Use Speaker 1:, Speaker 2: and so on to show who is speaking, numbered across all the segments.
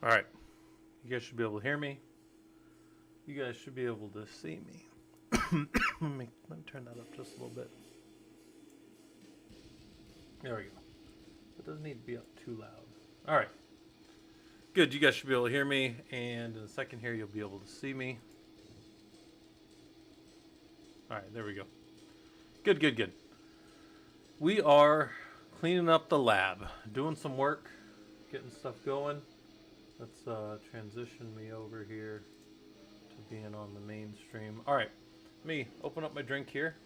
Speaker 1: All right. You guys should be able to hear me. You guys should be able to see me. let me turn that up just a little bit. There we go. It doesn't need to be up too loud. All right. Good. You guys should be able to hear me. And in a second here, you'll be able to see me. All right. There we go. Good, good, good. We are cleaning up the lab, doing some work, getting stuff going. Let's transition me over here to being on the mainstream. All right, let me open up my drink here.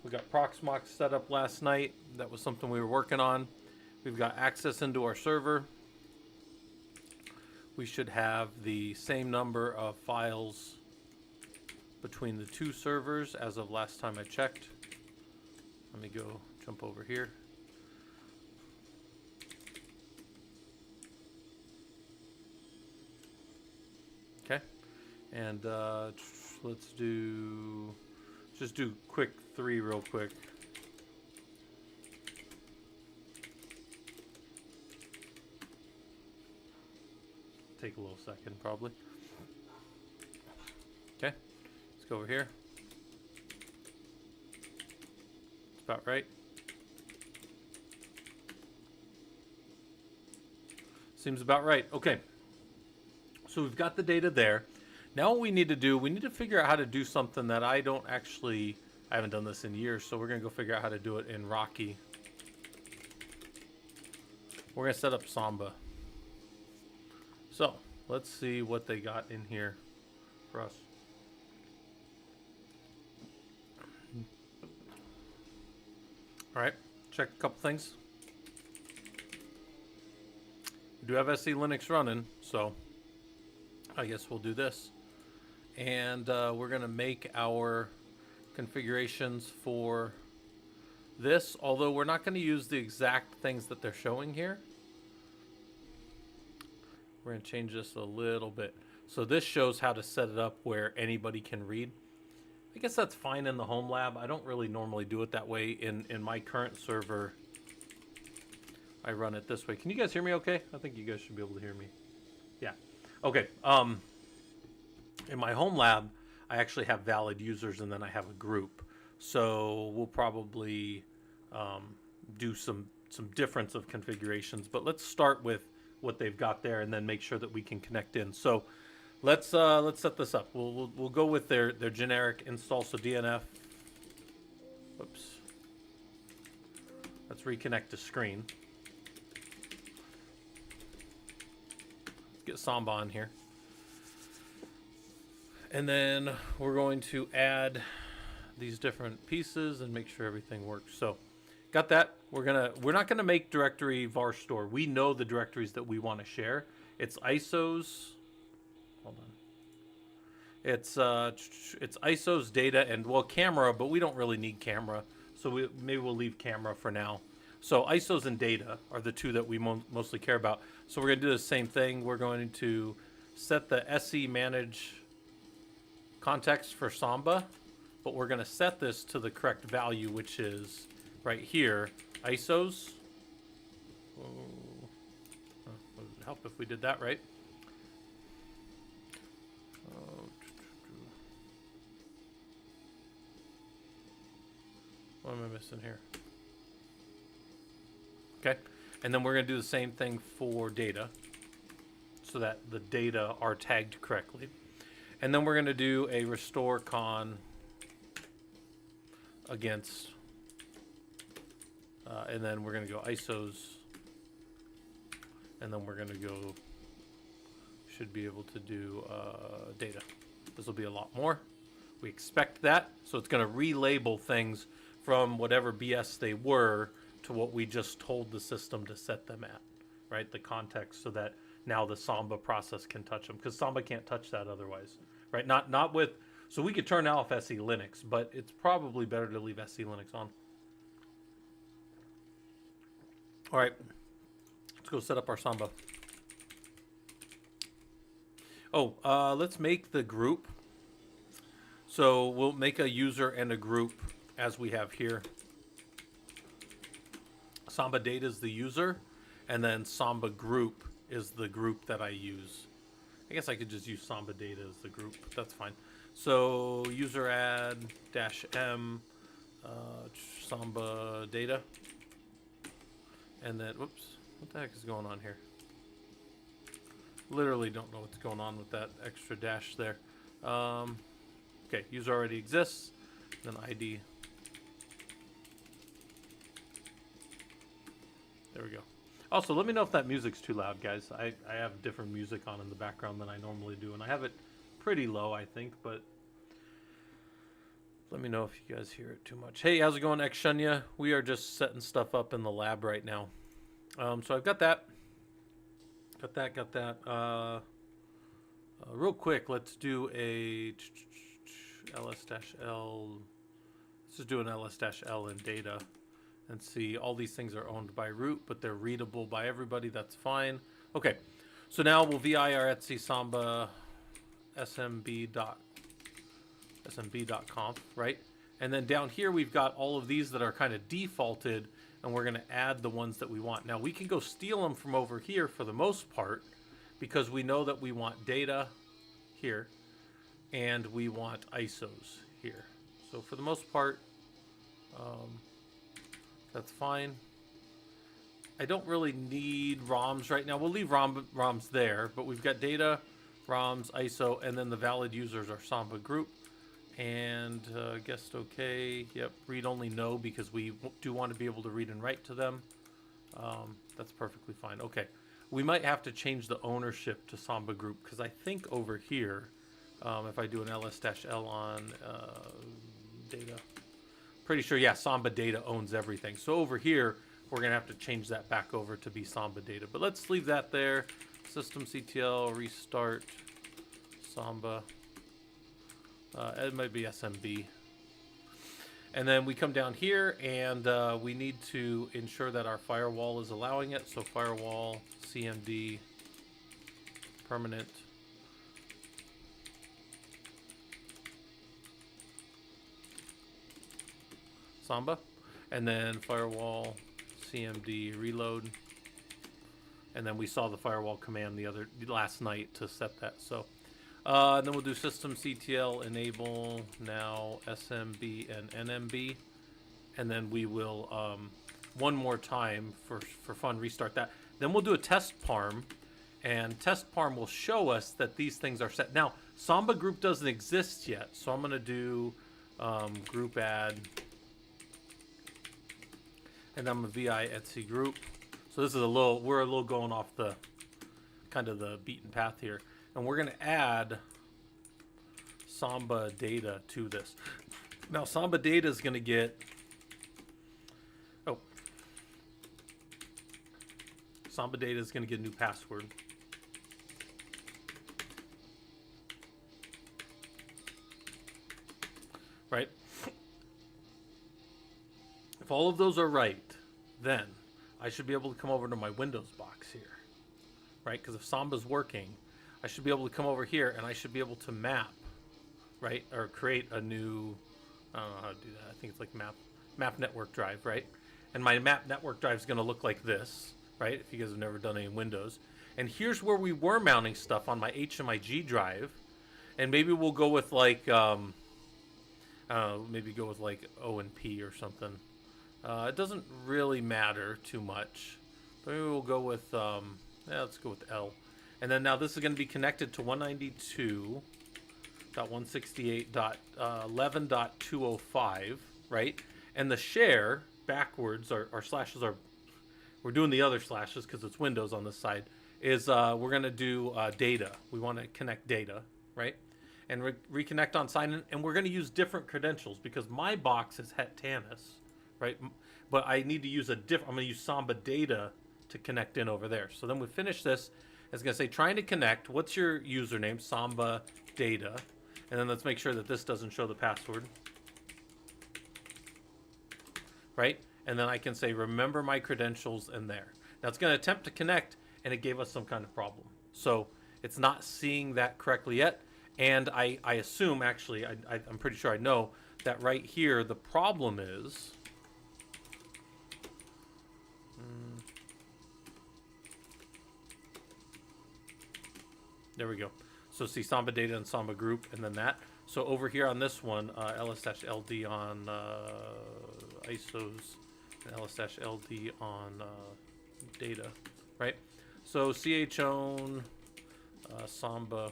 Speaker 1: We got Proxmox set up last night. That was something we were working on. We've got access into our server. We should have the same number of files between the two servers as of last time I checked. Let me go jump over here. Okay, and let's just do quick 3 real quick. Take a little second probably. Okay, let's go over here. It's about right. Seems about right. Okay. So we've got the data there. Now what we need to do, we need to figure out how to do something that I haven't done this in years, so we're going to go figure out how to do it in Rocky. We're going to set up Samba. So let's see what they got in here for us. All right, check a couple things. We do have SE Linux running, so I guess we'll do this. And we're going to make our configurations for this, although we're not going to use the exact things that they're showing here. We're going to change this a little bit. So this shows how to set it up where anybody can read. I guess that's fine in the home lab. I don't really normally do it that way. In my current server, I run it this way. Can you guys hear me okay? I think you guys should be able to hear me. Yeah. Okay. In my home lab, I actually have valid users and then I have a group. So we'll probably do some difference of configurations. But let's start with what they've got there and then make sure that we can connect in. So let's set this up. We'll go with their generic install. So DNF. Whoops. Let's reconnect to screen. Let's get Samba on here. And then we're going to add these different pieces and make sure everything works. So got that. We're not gonna make directory var store. We know the directories that we want to share. It's ISOs. Hold on. It's ISOs, data, and well, camera, but we don't really need camera. So maybe we'll leave camera for now. So ISOs and data are the two that we mostly care about. So we're gonna do the same thing. We're going to set the SE manage context for Samba, but we're going to set this to the correct value, which is right here, ISOs. Oh, would it help if we did that right? What am I missing here? Okay, and then we're going to do the same thing for data so that the data are tagged correctly. And then we're going to do a restore con against, and then we're going to go ISOs, and then we're going to go, should be able to do data. This will be a lot more. We expect that. So it's going to relabel things from whatever BS they were to what we just told the system to set them at, right? The context, so that now the Samba process can touch them, because Samba can't touch that otherwise. Right, not with, so we could turn off SE Linux, but it's probably better to leave SE Linux on. All right, let's go set up our Samba. Oh, let's make the group. So we'll make a user and a group as we have here. Samba data is the user, and then Samba group is the group that I use. I guess I could just use Samba data as the group. That's fine. So user add -m Samba data, and then whoops, what the heck is going on here? Literally don't know what's going on with that extra dash there. Okay, user already exists. Then ID. There we go. Also, let me know if that music's too loud, guys. I have different music on in the background than I normally do, and I have it pretty low, I think, but let me know if you guys hear it too much. Hey, how's it going, X-Shunya? We are just setting stuff up in the lab right now. So I've got that. Got that. Real quick, let's do a ls-l. Let's just do an ls-l in data and see. All these things are owned by root, but they're readable by everybody. That's fine. Okay, so now we'll vi our etc samba smb.conf, right? And then down here we've got all of these that are kind of defaulted, and we're going to add the ones that we want. Now we can go steal them from over here for the most part, because we know that we want data here and we want ISOs here. So for the most part, that's fine. I don't really need ROMs right now. We'll leave ROMs there, but we've got data, ROMs, ISO, and then the valid users are Samba group. And guest okay. Yep, read only no, because we do want to be able to read and write to them. That's perfectly fine. Okay, we might have to change the ownership to Samba group, because I think over here, if I do an ls-l on data, pretty sure, yeah, Samba data owns everything. So over here, we're going to have to change that back over to be Samba data. But let's leave that there. Systemctl, restart, Samba. It might be SMB. And then we come down here, and we need to ensure that our firewall is allowing it. So firewall, CMD, permanent. Samba. And then firewall, CMD, reload. And then we saw the firewall command last night to set that. So and then we'll do systemctl enable now SMB and NMB, and then we will one more time for fun restart that. Then we'll do a test parm, and test parm will show us that these things are set. Now Samba group doesn't exist yet, so I'm going to do group add, and I'm a vi etc group. So this is we're a little going off the kind of the beaten path here. And we're going to add Samba data to this. Now, Samba data is going to get... Samba data is going to get a new password. Right? If all of those are right, then I should be able to come over to my Windows box here. Right? Because if Samba's working, I should be able to come over here, and I should be able to map, right, or create a new, I don't know how to do that. I think it's like map network drive, right? And my map network drive is going to look like this, right? If you guys have never done any Windows. And here's where we were mounting stuff on my HMIG drive, and maybe we'll go with like, I don't know, maybe go with like O and P or something. It doesn't really matter too much. But maybe we'll go with, let's go with L. And then now this is going to be connected to 192.168.11.205, right? And the share backwards, our slashes are, we're doing the other slashes because it's Windows on this side, is we're going to do data. We want to connect data, right? And reconnect on sign in. And we're going to use different credentials because my box is het Tanis, right? But I need to use I'm going to use Samba data to connect in over there. So then we finish this. It's going to say trying to connect. What's your username? Samba data. And then let's make sure that this doesn't show the password. Right? And then I can say remember my credentials in there. Now it's going to attempt to connect, and it gave us some kind of problem. So it's not seeing that correctly yet. And I assume, actually, I'm pretty sure I know that right here the problem is... There we go. So see Samba data and Samba group, and then that. So over here on this one, ls-ld on ISOs, and ls-ld on data, right? So chown, Samba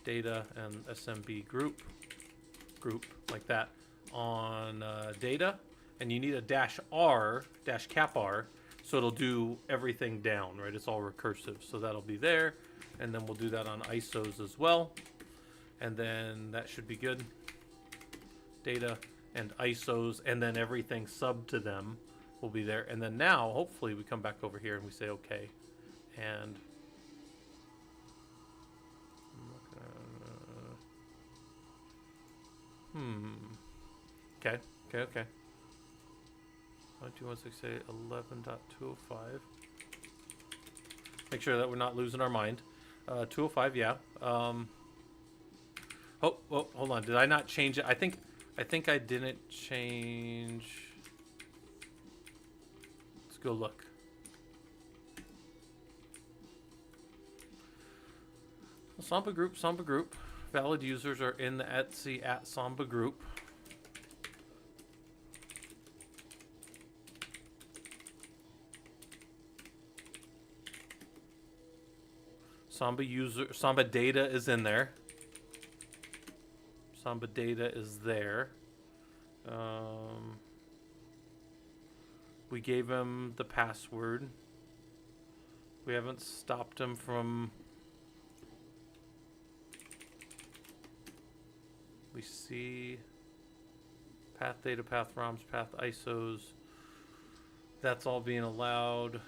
Speaker 1: data, and SMB group like that on data, and you need a -r, -cap r, so it'll do everything down, right? It's all recursive, so that'll be there, and then we'll do that on ISOs as well, and then that should be good. Data and ISOs, and then everything sub to them will be there, and then now hopefully we come back over here and we say okay, and okay. 12168.11.205. Make sure that we're not losing our mind. 205, yeah. Oh, hold on. Did I not change it? I think I didn't change. Let's go look. Samba group. Valid users are in the Etsy @Samba group. Samba data is in there. Samba data is there. We gave him the password. We haven't stopped him from. We see path data, path ROMs, path ISOs. That's all being allowed.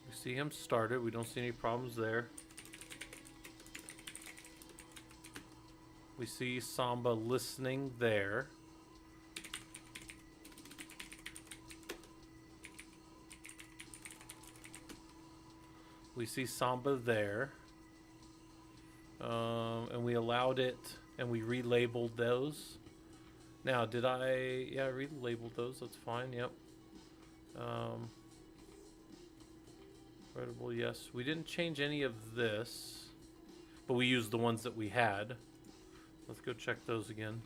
Speaker 1: We see him started. We don't see any problems there. We see Samba listening there. We see Samba there. And we allowed it, and we relabeled those. Now, did I... Yeah, I relabeled those. That's fine. Yep. Credible, yes. We didn't change any of this, but we used the ones that we had. Let's go check those again.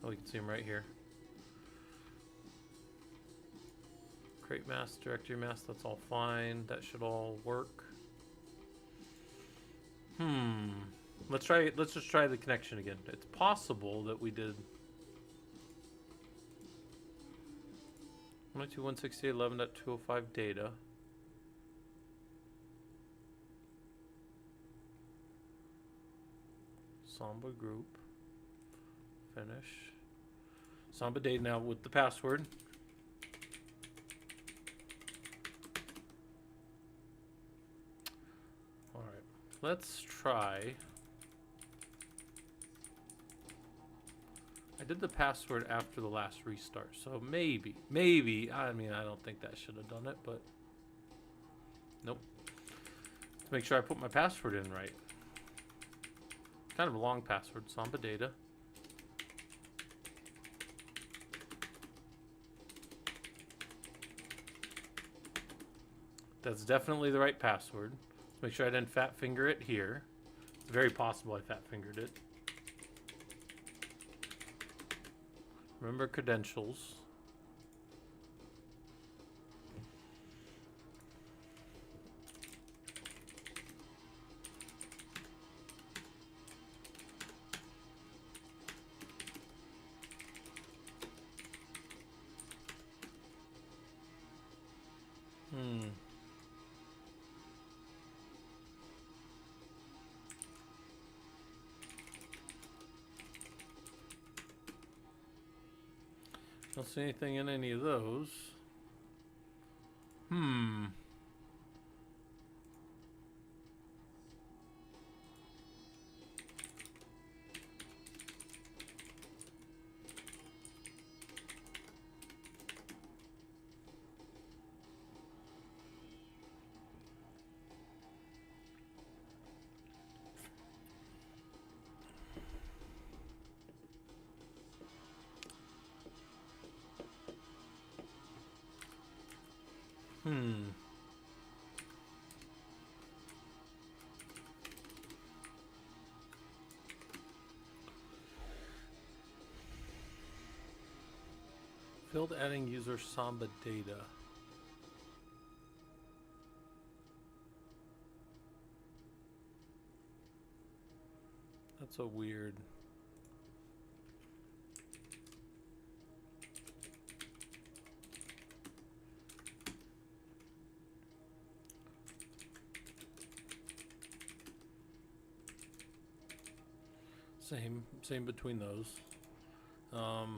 Speaker 1: Oh, we can see them right here. Create mask, directory mask, that's all fine. That should all work. Let's just try the connection again. It's possible that we did 192.168.11.205 data. Samba group. Finish. Samba data now with the password. Alright. Let's try. I did the password after the last restart, so maybe, I mean, I don't think that should have done it, but nope. Let's make sure I put my password in right. Kind of a long password, Samba data. That's definitely the right password. Let's make sure I didn't fat finger it here. It's very possible I fat fingered it. Remember credentials. Don't see anything in any of those. Hmm. Failed adding user Samba data. That's a weird. Same between those. Hmm.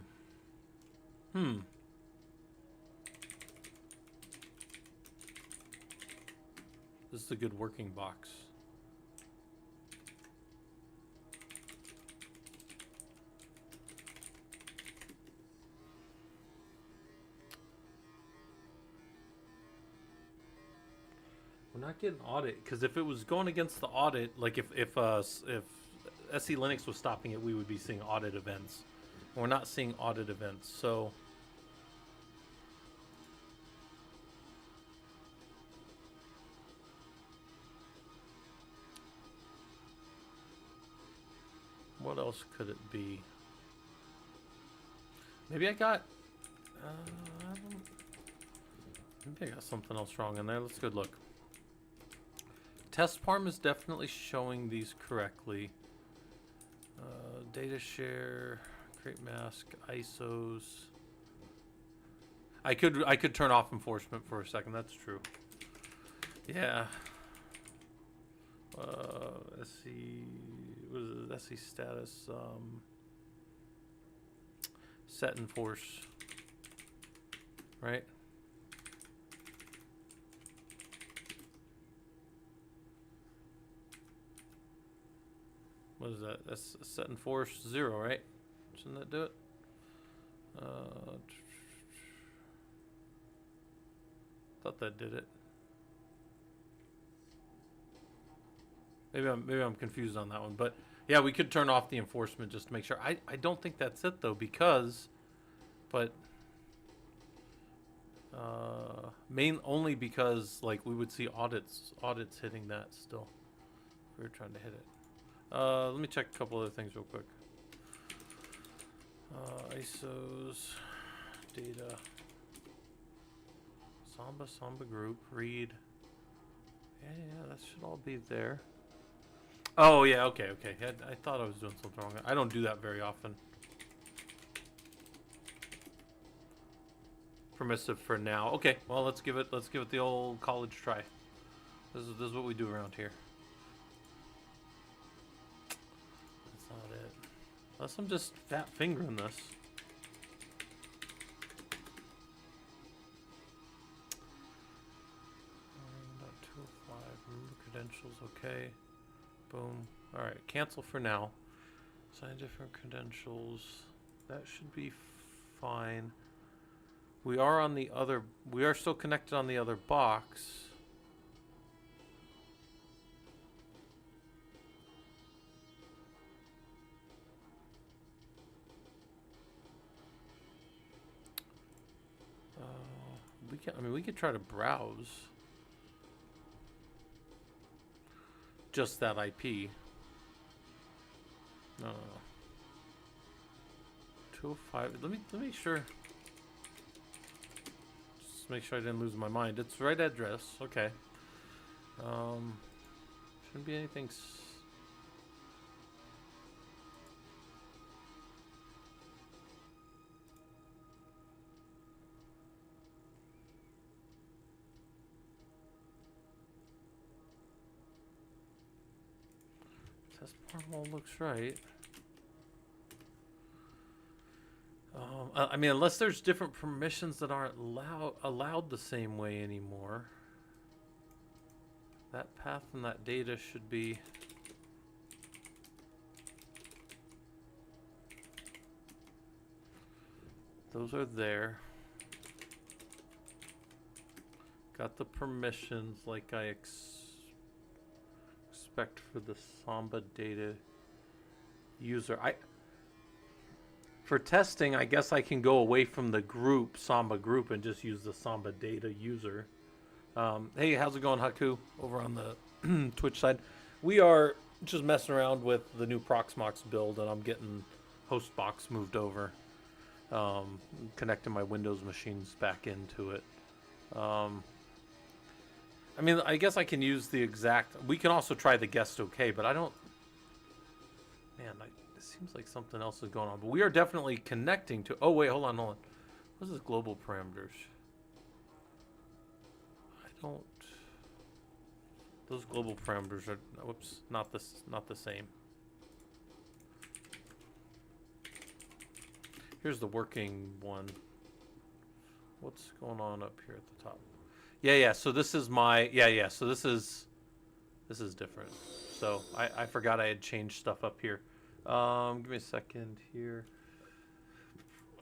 Speaker 1: This is a good working box. We're not getting audit because if it was going against the audit, like if SE Linux was stopping it, we would be seeing audit events. We're not seeing audit events, so what else could it be? Maybe I got maybe I got something else wrong in there. Let's go look. Test parm is definitely showing these correctly. Data share, create mask, ISOs. I could turn off enforcement for a second. That's true. Yeah. SE, what is it? SE status. Set enforce. Right. What is that? That's set enforce 0, right? Shouldn't that do it? Thought that did it. Maybe I'm confused on that one, but yeah, we could turn off the enforcement just to make sure. I don't think that's it though, because, but only because like we would see audits hitting that still. If we were trying to hit it. Let me check a couple other things real quick. ISOs, data, Samba group, read. Yeah, that should all be there. Oh yeah, okay. I thought I was doing something wrong. I don't do that very often. Permissive for now. Okay, well let's give it the old college try. This is what we do around here. That's not it. Unless I'm just fat fingering this. Remember credentials, okay. Boom. Alright, cancel for now. Assign different credentials. That should be fine. We are on the other, we are still connected on the other box. We could try to browse just that IP. No. 205. Let me make sure. Just make sure I didn't lose my mind. It's the right address. Okay. Shouldn't be anything. Test all looks right. I mean, unless there's different permissions that aren't allowed the same way anymore. That path and that data should be. Those are there. Got the permissions like I expect for the Samba data user. For testing, I guess I can go away from the group, Samba group, and just use the Samba data user. Hey, how's it going, Haku? Over on the Twitch side, we are just messing around with the new Proxmox build, and I'm getting Hostbox moved over, connecting my Windows machines back into it. I mean, I guess I can use the exact. We can also try the guest OK, but I don't. Man, it seems like something else is going on. But we are definitely connecting to. Oh wait, hold on. What is this global parameters? I don't. Those global parameters are. Whoops, not the same. Here's the working one. What's going on up here at the top? Yeah. So this is my. Yeah. So this is different. So I forgot I had changed stuff up here. Give me a second here.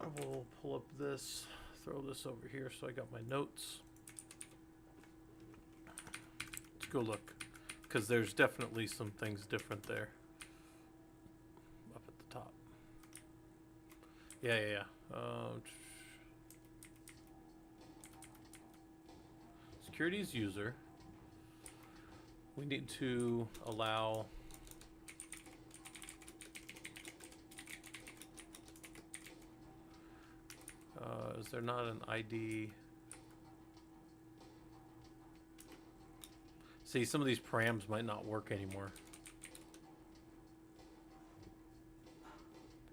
Speaker 1: I will pull up this, throw this over here so I got my notes. Let's go look, because there's definitely some things different there. Up at the top. Yeah. Securities user. We need to allow. Is there not an ID? See, some of these params might not work anymore.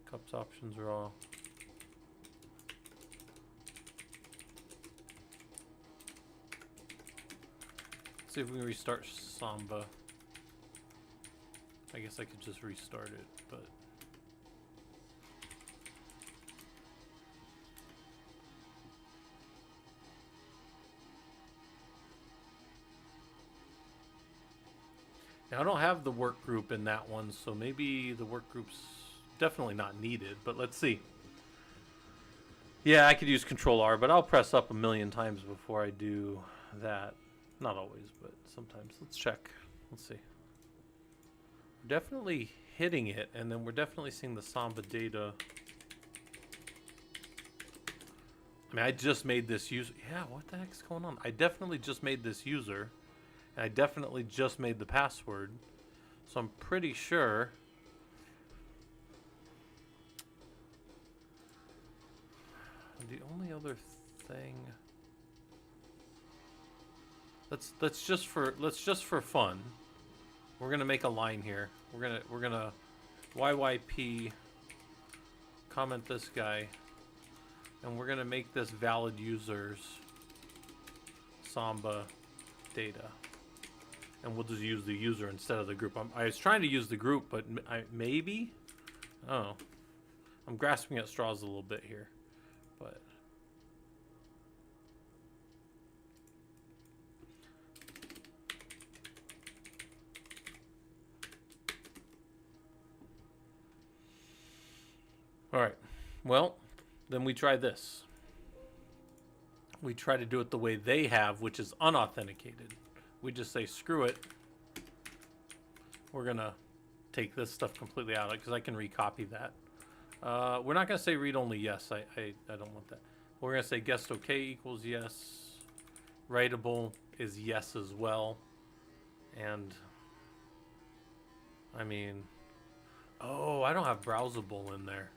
Speaker 1: Cups options are all. Let's see if we can restart Samba. I guess I could just restart it, but. Now, I don't have the work group in that one, so maybe the work group's definitely not needed, but let's see. Yeah, I could use Control R, but I'll press up a million times before I do that. Not always, but sometimes. Let's check. Let's see. We're definitely hitting it, and then we're definitely seeing the Samba data. I mean, I just made this user. Yeah, what the heck's going on? I definitely just made this user. I definitely just made the password, so I'm pretty sure. The only other thing. Let's just for fun. We're gonna make a line here. We're gonna YYP comment this guy, and we're gonna make this valid users Samba data. And we'll just use the user instead of the group. I was trying to use the group, but maybe? Oh. I'm grasping at straws a little bit here. But. Alright. Well, then we try this. We try to do it the way they have, which is unauthenticated. We just say, screw it. We're going to take this stuff completely out of it because I can recopy that. We're not going to say read only yes. I don't want that. We're going to say guest OK equals yes. Writable is yes as well. And, I mean, oh, I don't have browsable in there.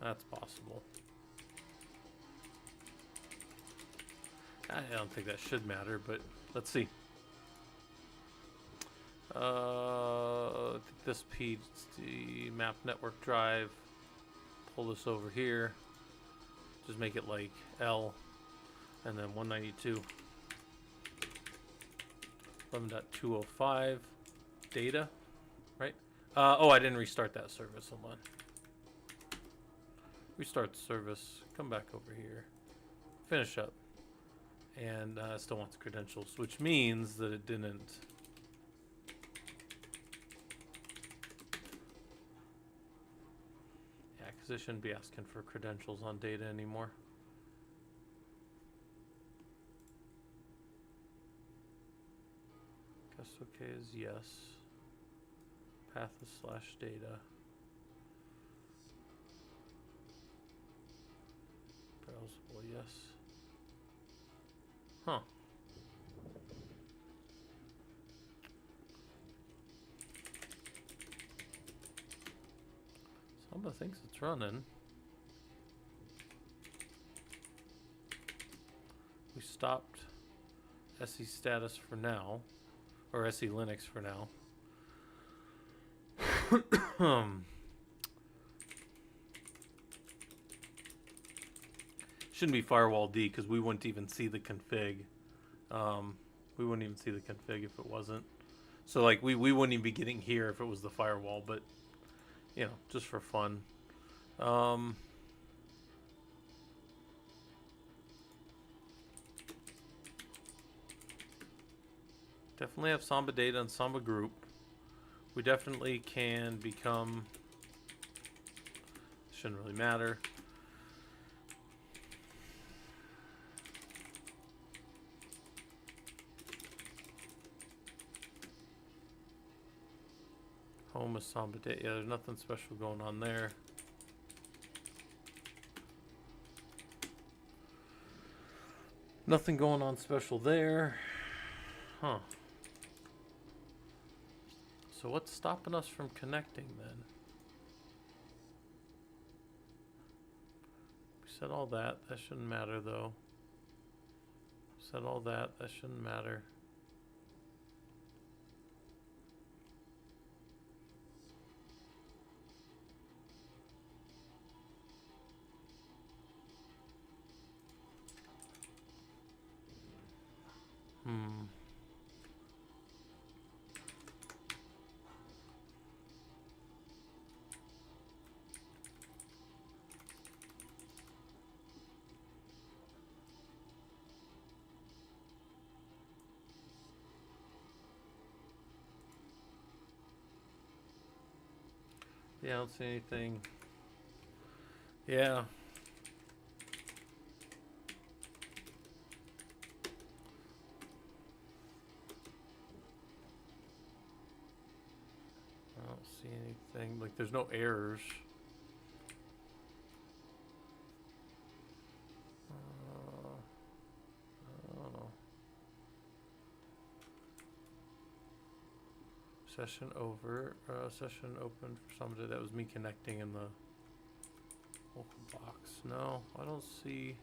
Speaker 1: That's possible. I don't think that should matter, but let's see. This PD map network drive. Pull this over here. Just make it like L, and then 192. 11.205 data, right? Oh, I didn't restart that service. Hold on. Restart the service. Come back over here. Finish up. And still wants credentials, which means that it didn't. Yeah, because it shouldn't be asking for credentials on data anymore. Guess OK is yes. Path is / data. Browsable, yes. Huh. Samba thinks it's running. We stopped SE status for now, or SE Linux for now. Shouldn't be firewall D because we wouldn't even see the config. We wouldn't even see the config if it wasn't. So like we wouldn't even be getting here if it was the firewall, but you know, just for fun. Definitely have Samba data and Samba group. We definitely can become, shouldn't really matter. Home is Samba data. Yeah, there's nothing special going on there. Nothing going on special there. Huh. So what's stopping us from connecting then? We said all that. That shouldn't matter though. Said all that. That shouldn't matter. Yeah, I don't see anything. Yeah. I don't see anything. Like, there's no errors. I don't know. Session over. Session open for somebody. That was me connecting in the local box. No, I don't see.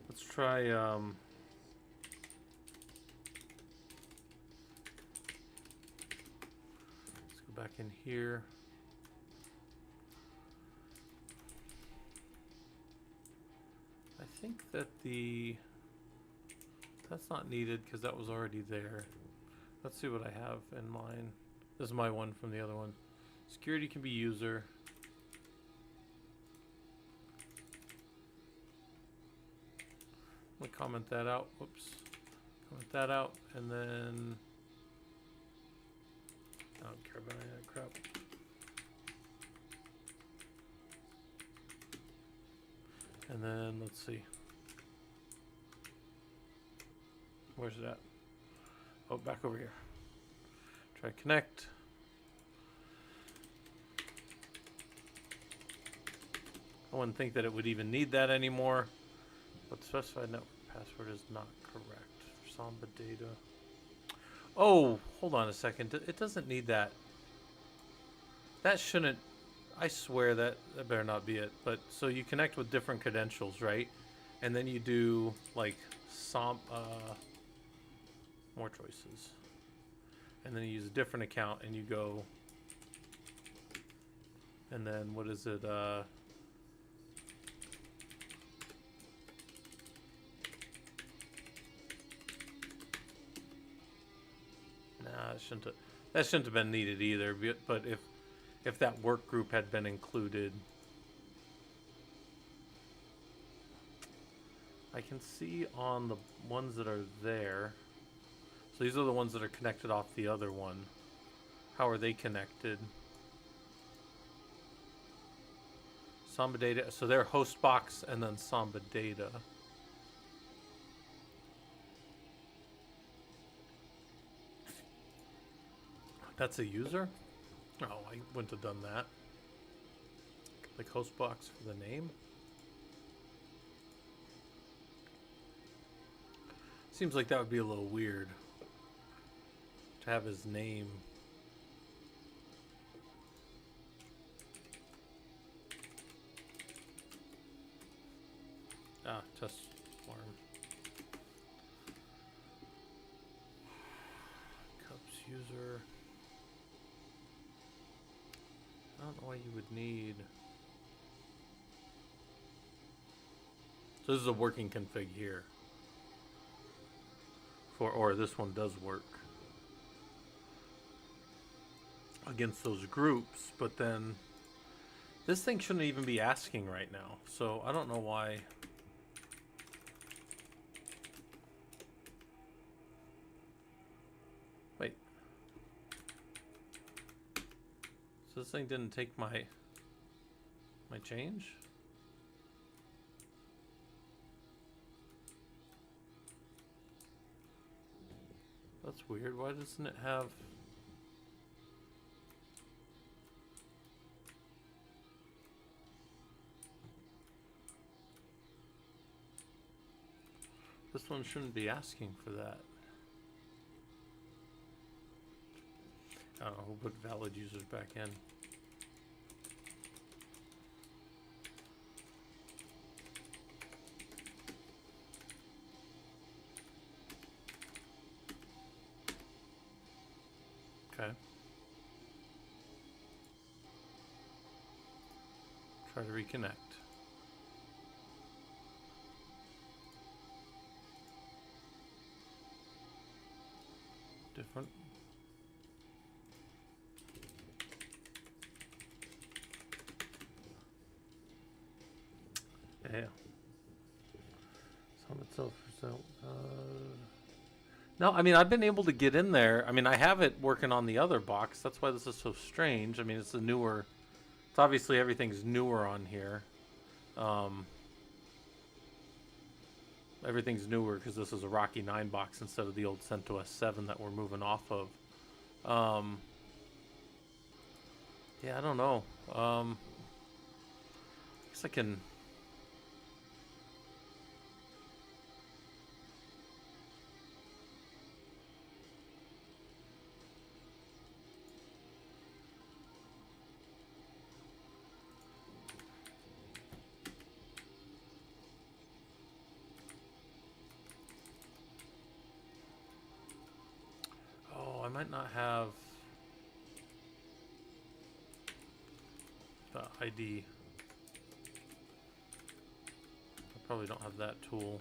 Speaker 1: Let's try. Let's go back in here. I think that that's not needed because that was already there. Let's see what I have in mind. This is my one from the other one. Security can be user. I'm gonna comment that out. Whoops. Comment that out, and then I don't care about any of that crap. And then let's see. Where's it at? Oh, back over here. Try connect. I wouldn't think that it would even need that anymore, but the specified network password is not correct for Samba data. Oh, hold on a second. It doesn't need that. That shouldn't. I swear that better not be it. But so you connect with different credentials, right? And then you do like more choices. And then you use a different account and you go. And then what is it? Nah, that shouldn't have been needed either. But if that work group had been included, I can see on the ones that are there. So these are the ones that are connected off the other one. How are they connected? Samba data. So they're host box and then Samba data. That's a user? Oh, I wouldn't have done that. Like host box for the name. Seems like that would be a little weird to have his name. Ah, test farm. Cups user. I don't know why you would need. So this is a working config here. Or this one does work against those groups, but then this thing shouldn't even be asking right now. So I don't know why. Wait. So this thing didn't take my change? That's weird. Why doesn't it have... This one shouldn't be asking for that. I don't know, we'll put valid users back in. Okay. Try to reconnect. Different. Yeah. Sum itself result. No, I mean, I've been able to get in there. I mean, I have it working on the other box. That's why this is so strange. I mean, it's a newer... It's obviously everything's newer on here. Everything's newer because this is a Rocky 9 box instead of the old CentOS 7 that we're moving off of. Yeah, I don't know. I guess I can... I might not have the ID. I probably don't have that tool.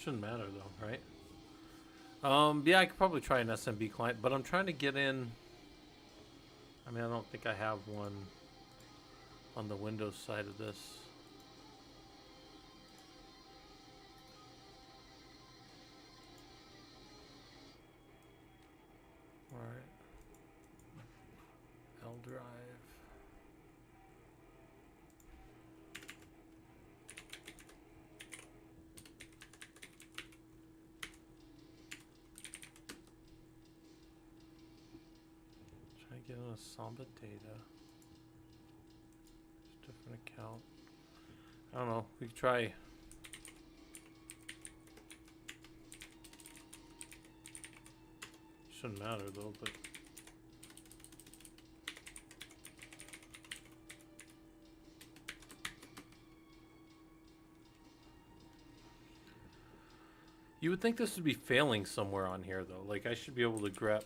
Speaker 1: Shouldn't matter though, right? Yeah, I could probably try an SMB client, but I'm trying to get in. I mean, I don't think I have one on the Windows side of this. All right. L drive. Try to get in a Samba data. Different account. I don't know. We could try. Shouldn't matter though, but. You would think this would be failing somewhere on here though. Like I should be able to grep.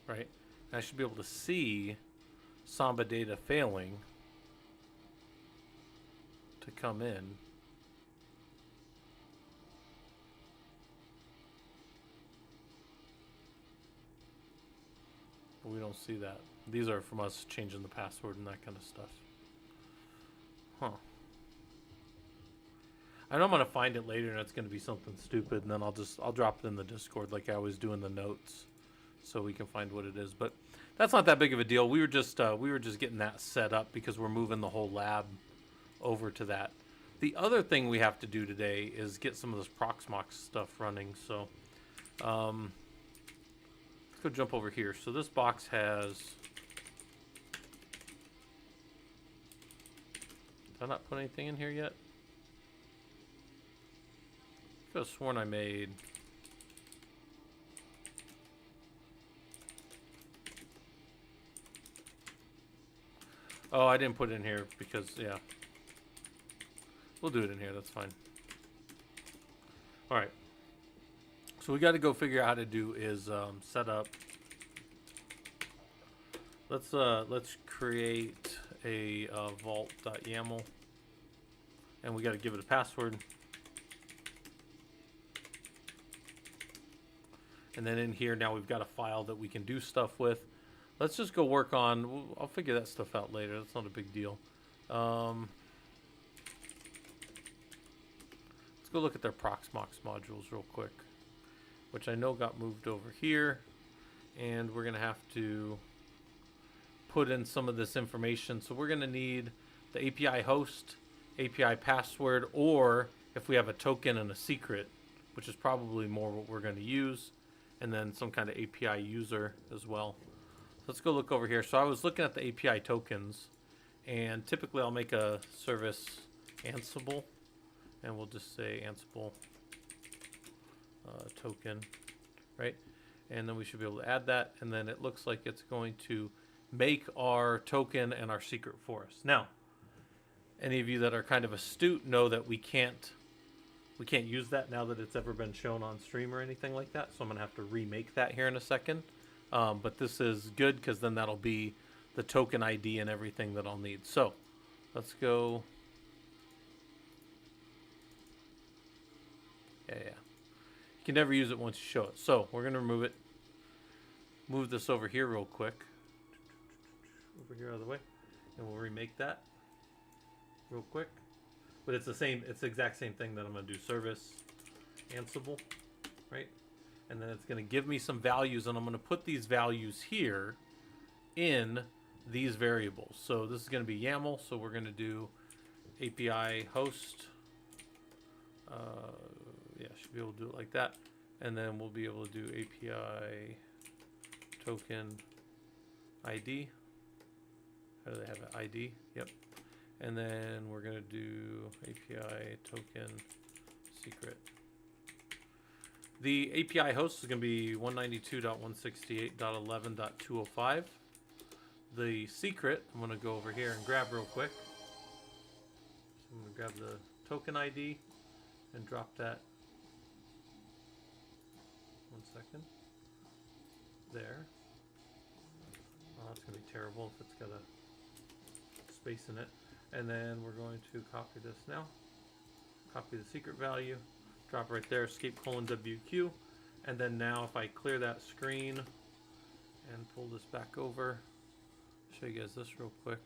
Speaker 1: Right? I should be able to see Samba data failing to come in. But we don't see that. These are from us changing the password and that kind of stuff. Huh. I know I'm gonna find it later and it's gonna be something stupid and then I'll drop it in the Discord like I always do in the notes. So we can find what it is, but that's not that big of a deal. We were just getting that set up because we're moving the whole lab over to that. The other thing we have to do today is get some of this Proxmox stuff running. So let's go jump over here. So this box has... Did I not put anything in here yet? I could have sworn I made... Oh, I didn't put it in here because, yeah. We'll do it in here, that's fine. Alright. So we got to go figure out how to do is set up... Let's create a vault.yaml. And we got to give it a password. And then in here, now we've got a file that we can do stuff with. Let's just go work on... I'll figure that stuff out later. That's not a big deal. Let's go look at their Proxmox modules real quick, which I know got moved over here. And we're going to have to put in some of this information. So we're going to need the API host, API password, or if we have a token and a secret, which is probably more what we're going to use, and then some kind of API user as well. Let's go look over here. So I was looking at the API tokens, and typically I'll make a service Ansible, and we'll just say Ansible token, right? And then we should be able to add that, and then it looks like it's going to make our token and our secret for us. Now, any of you that are kind of astute know that we can't use that now that it's ever been shown on stream or anything like that, so I'm going to have to remake that here in a second. But this is good because then that'll be the token ID and everything that I'll need. So let's go. Yeah. You can never use it once you show it. So we're going to remove it. Move this over here real quick. Over here out of the way. And we'll remake that real quick. But it's the exact same thing that I'm going to do. Service Ansible, right? And then it's going to give me some values, and I'm going to put these values here in these variables. So this is going to be YAML, so we're going to do API host. Yeah, should be able to do it like that. And then we'll be able to do API token ID. How do they have an ID? Yep. And then we're going to do API token secret. The API host is going to be 192.168.11.205. The secret, I'm going to go over here and grab real quick. So I'm going to grab the token ID and drop that. 1 second. There. Oh, that's going to be terrible if it's got a space in it. And then we're going to copy this now. Copy the secret value. Drop right there, escape : WQ. And then now if I clear that screen and pull this back over, show you guys this real quick.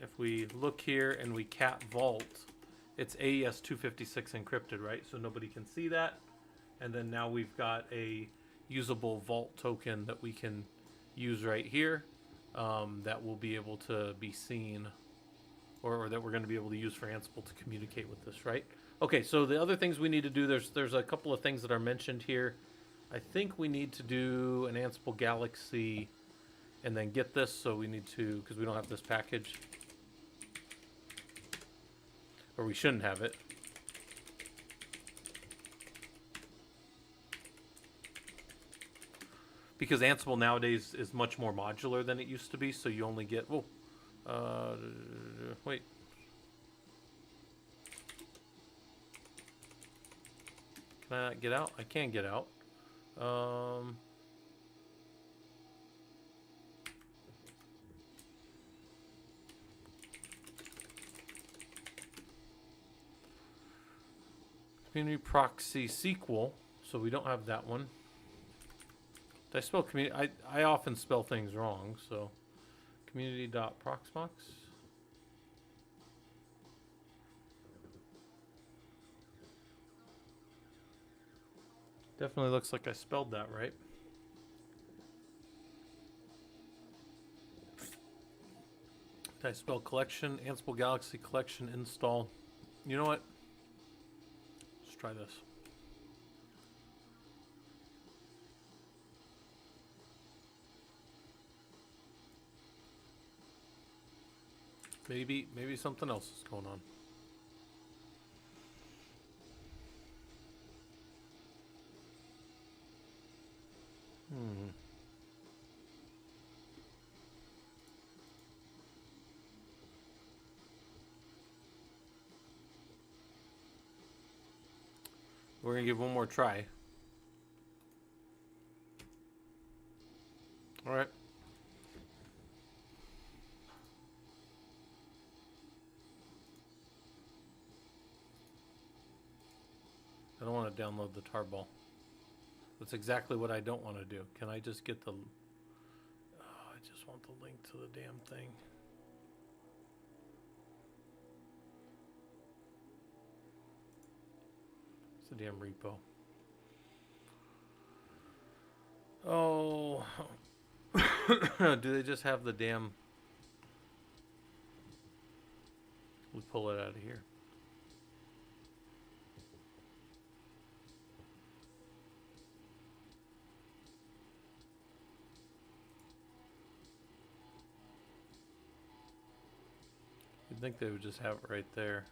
Speaker 1: If we look here and we cat vault, it's AES 256 encrypted, right? So nobody can see that. And then now we've got a usable vault token that we can use right here, that will be able to be seen, or that we're going to be able to use for Ansible to communicate with this, right? Okay, so the other things we need to do, there's a couple of things that are mentioned here. I think we need to do an Ansible Galaxy and then get this, so we need to, because we don't have this package. Or we shouldn't have it. Because Ansible nowadays is much more modular than it used to be, so you only get, wait. Can I get out? I can get out. Community proxy SQL, so we don't have that one. Did I spell community? I often spell things wrong, so community.proxmox. Definitely looks like I spelled that right. Did Should I spell collection? Ansible Galaxy collection install. You know what? Let's try this. Maybe something else is going on. We're gonna give one more try. All right. I don't want to download the tarball. That's exactly what I don't want to do. Can I just get the... Oh, I just want the link to the damn thing. It's a damn repo. Oh. Do they just have the damn... We pull it out of here. You'd think they would just have it right there.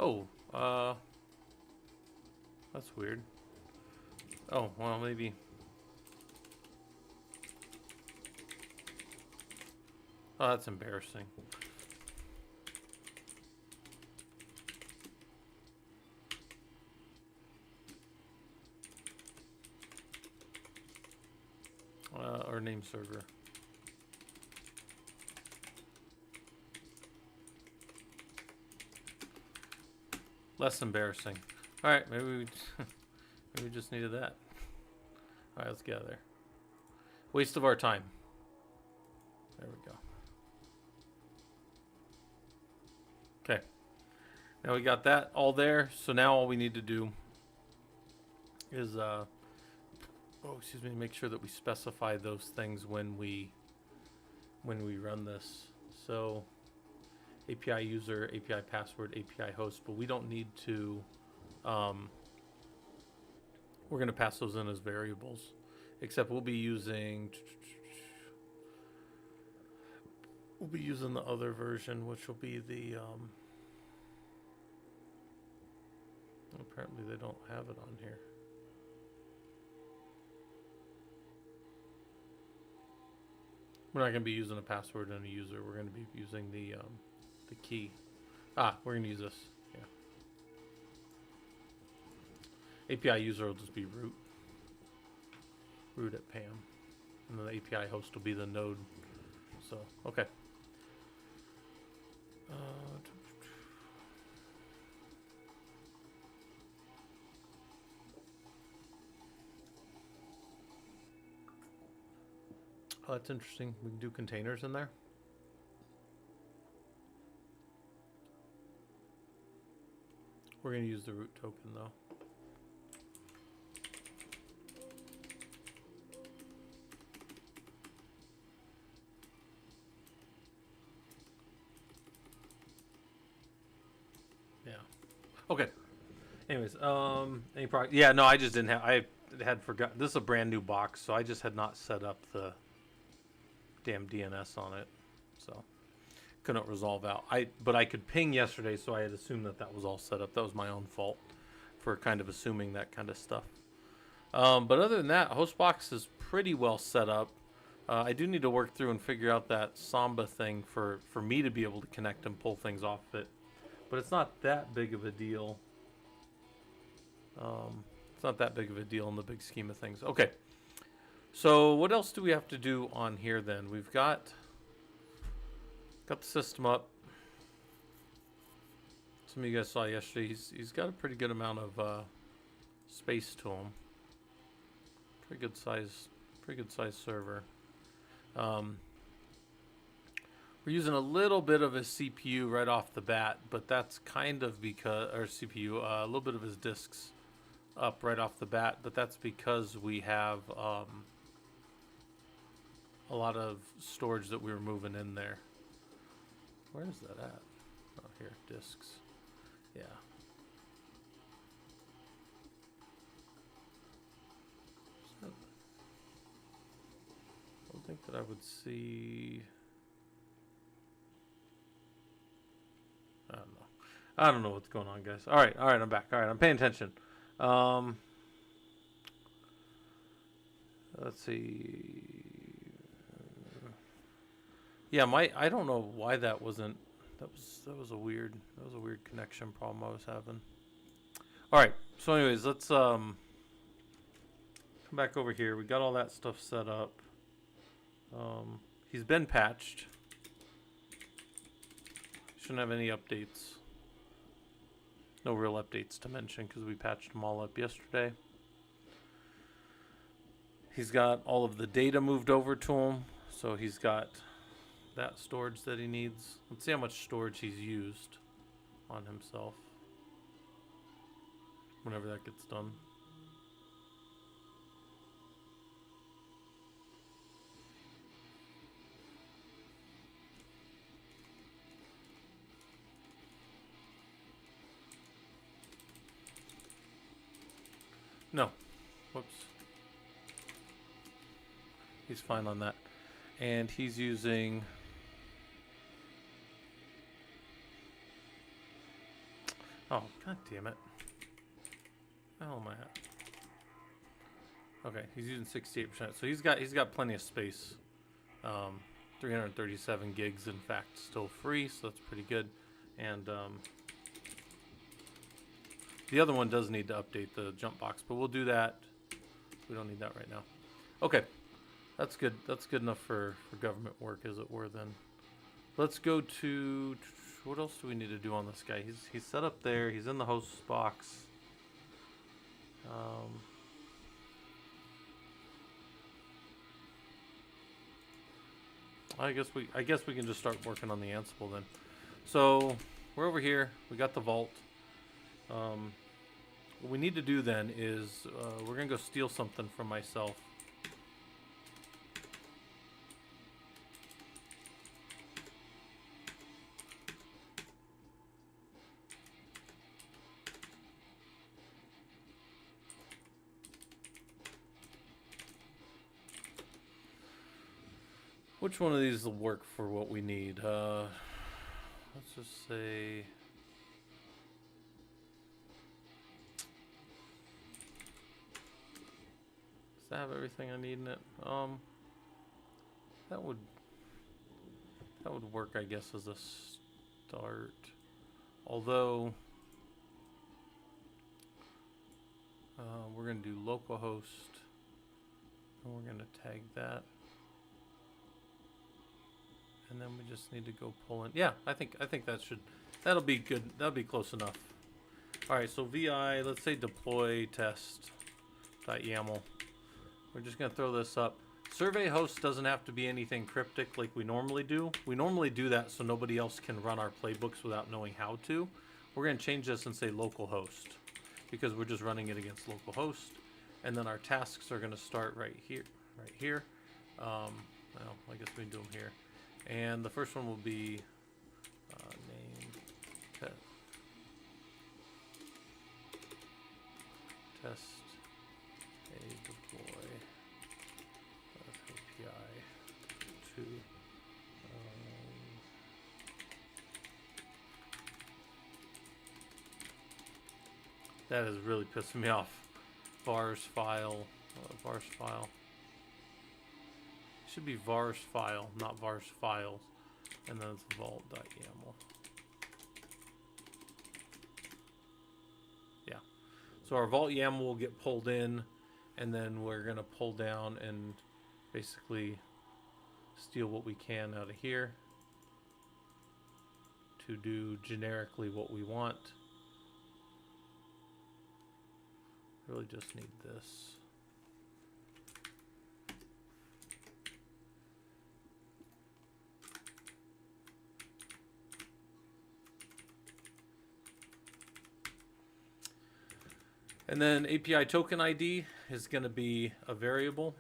Speaker 1: Oh, that's weird. Oh, well, maybe. Oh, that's embarrassing. Or name server. Less embarrassing. All right, maybe we maybe we just needed that. All right, let's get out of there. Waste of our time. There we go. Okay. Now we got that all there. So now all we need to do is make sure that we specify those things when we run this. So API user, API password, API host, but we don't need to, we're going to pass those in as variables, except we'll be using the other version, which will be the, apparently they don't have it on here. We're not going to be using a password and a user. We're going to be using the key. We're going to use this. Yeah. API user will just be root at Pam, and then the API host will be the node. So okay. Oh, that's interesting. We can do containers in there. We're going to use the root token though. Yeah. Okay. Anyways, any product? Yeah, no, I just didn't have. I had forgotten. This is a brand new box, so I just had not set up the damn DNS on it, so couldn't resolve out. But I could ping yesterday, so I had assumed that was all set up. That was my own fault for kind of assuming that kind of stuff. But other than that, Hostbox is pretty well set up. I do need to work through and figure out that Samba thing for me to be able to connect and pull things off of it. But it's not that big of a deal. It's not that big of a deal in the big scheme of things. Okay. So what else do we have to do on here then? We've got the system up. Some of you guys saw yesterday. He's got a pretty good amount of space to him. Pretty good size server. We're using a little bit of his CPU right off the bat, but that's kind of because, or CPU, a little bit of his disks up right off the bat, but that's because we have a lot of storage that we were moving in there. Where is that at? Oh, here, disks. Yeah. I don't think that I would see. I don't know what's going on, guys. All right, I'm back. All right, I'm paying attention. Let's see. Yeah, I don't know why that wasn't. That was a weird connection problem I was having. All right. So, anyways, let's come back over here. We got all that stuff set up. He's been patched. Shouldn't have any updates. No real updates to mention because we patched them all up yesterday. He's got all of the data moved over to him, so he's got that storage that he needs. Let's see how much storage he's used on himself whenever that gets done. No. Whoops. He's fine on that. And he's using... Oh, god damn it. Where the hell am I at? Okay, he's using 68%. So he's got plenty of space. 337 gigs, in fact, still free, so that's pretty good. And the other one does need to update the jump box, but we'll do that. We don't need that right now. Okay, that's good. That's good enough for government work, as it were. Then let's go to what else do we need to do on this guy? He's set up there. He's in the host box. I guess we can just start working on the Ansible then. So we're over here. We got the vault. What we need to do then is we're gonna go steal something from myself. Which one of these will work for what we need? Let's just say... Does that have everything I need in it? That would work, I guess, as a start. Although... we're going to do localhost. And we're going to tag that. And then we just need to go pull in. Yeah, I think that'll be good. That'll be close enough. All right, so VI, let's say deploy test.yaml. We're just gonna throw this up. Survey host doesn't have to be anything cryptic like we normally do. We normally do that so nobody else can run our playbooks without knowing how to. We're gonna change this and say localhost because we're just running it against localhost. And then our tasks are gonna start right here, well, I guess we can do them here. And the first one will be name test a deploy API to that is really pissing me off. Vars file. Should be vars file, not vars files. And then it's vault.yaml. Yeah. So our vault YAML will get pulled in, and then we're going to pull down and basically steal what we can out of here to do generically what we want. Really just need this. And then API token ID is going to be a variable.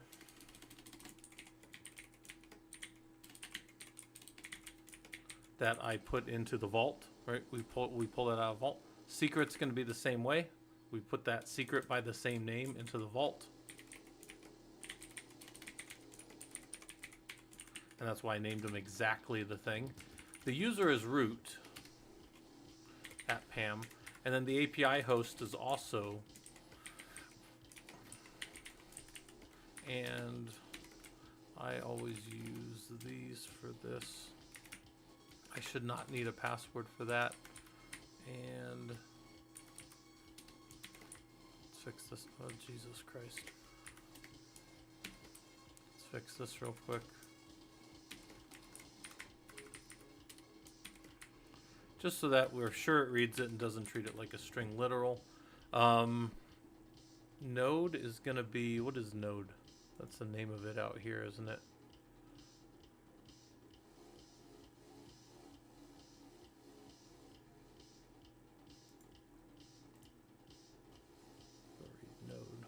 Speaker 1: That I put into the vault, right? We pull that out of vault. Secret's going to be the same way. We put that secret by the same name into the vault. And that's why I named them exactly the thing. The user is root at Pam. And then the API host is also. And I always use these for this. I should not need a password for that. And let's fix this. Oh, Jesus Christ. Let's fix this real quick. Just so that we're sure it reads it and doesn't treat it like a string literal. Node is going to be, what is node? That's the name of it out here, isn't it? Node.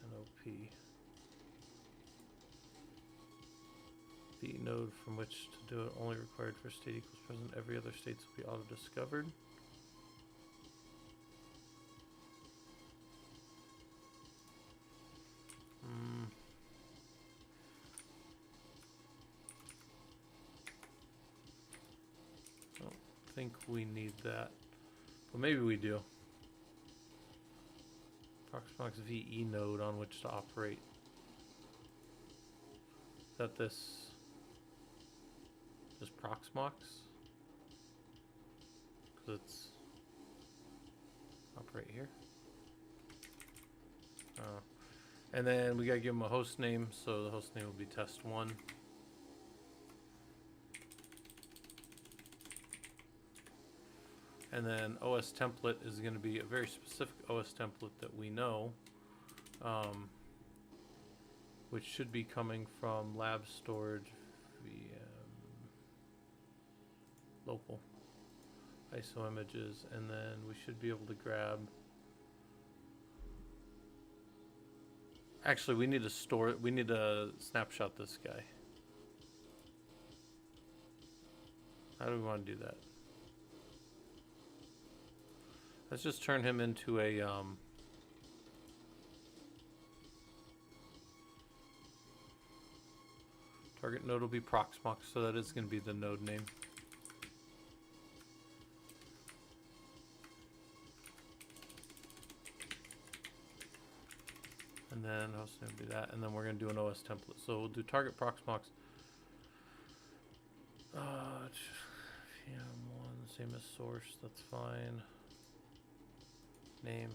Speaker 1: NOP. The node from which to do it only required for state equals present. Every other state will be auto-discovered. I don't think we need that, but maybe we do. Proxmox VE node on which to operate. Is that this? Just Proxmox? Because it's operate here. And then we gotta give them a host name, so the host name will be test1. And then OS template is going to be a very specific OS template that we know, which should be coming from lab storage VM local ISO images, and then we should be able to grab. Actually, we need to store it. We need to snapshot this guy. How do we want to do that? Let's just turn him into a target node will be Proxmox, so that is going to be the node name. And then host name will be that, and then we're going to do an OS template. So we'll do target Proxmox. VM1, same as source, that's fine. Name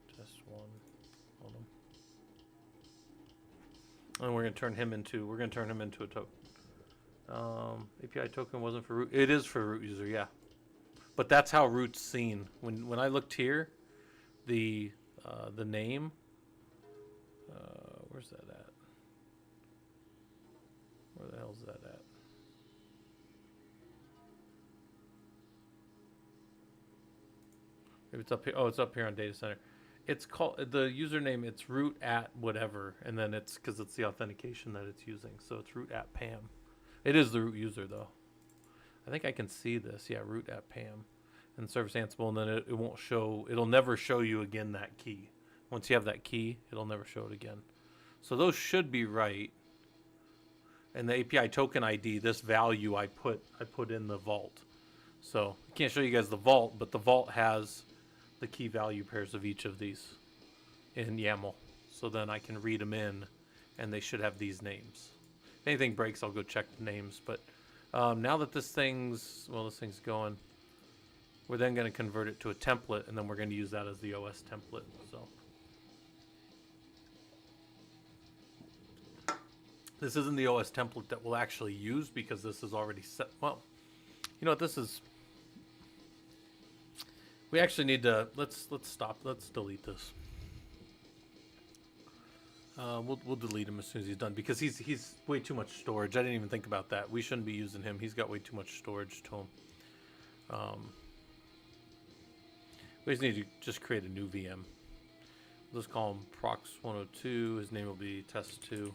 Speaker 1: test1. Hold on. And we're going to turn him into a token. API token wasn't for root. It is for root user, yeah. But that's how root's seen. When I looked here, the name. Where's that at? Where the hell's that at? Maybe it's up here. Oh, it's up here on data center. It's called the username. It's root at whatever, and then it's because it's the authentication that it's using. So it's root at Pam. It is the root user though. I think I can see this. Yeah, root at Pam, and service Ansible, and then it won't show. It'll never show you again that key. Once you have that key, it'll never show it again. So those should be right. And the API token ID, this value I put in the vault. So I can't show you guys the vault, but the vault has the key value pairs of each of these in YAML. So then I can read them in, and they should have these names. If anything breaks, I'll go check the names. But now that this thing's going, we're then going to convert it to a template, and then we're going to use that as the OS template. So this isn't the OS template that we'll actually use because this is already set. Well, you know what this is? We actually need to let's stop. Let's delete this. We'll delete him as soon as he's done because he's way too much storage. I didn't even think about that. We shouldn't be using him. He's got way too much storage to him. We just need to just create a new VM. Let's call him Prox102. His name will be Test2,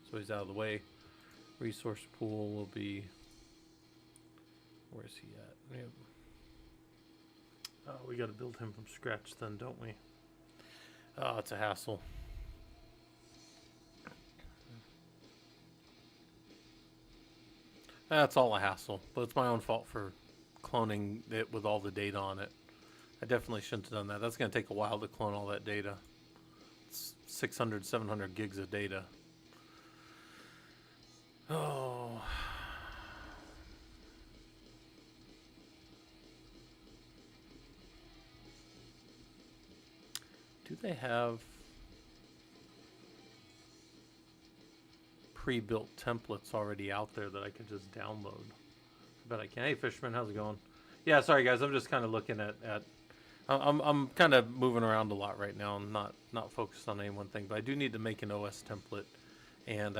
Speaker 1: so he's out of the way. Resource pool will be, where is he at? Yep. Oh, we got to build him from scratch then, don't we? Oh, it's a hassle. That's all a hassle, but it's my own fault for cloning it with all the data on it. I definitely shouldn't have done that. That's going to take a while to clone all that data. It's 600, 700 gigs of data. Oh. Do they have pre-built templates already out there that I can just download? I bet I can. Hey, Fisherman, how's it going? Yeah, sorry guys, I'm just kind of looking at I'm kind of moving around a lot right now. I'm not focused on any one thing, but I do need to make an OS template, and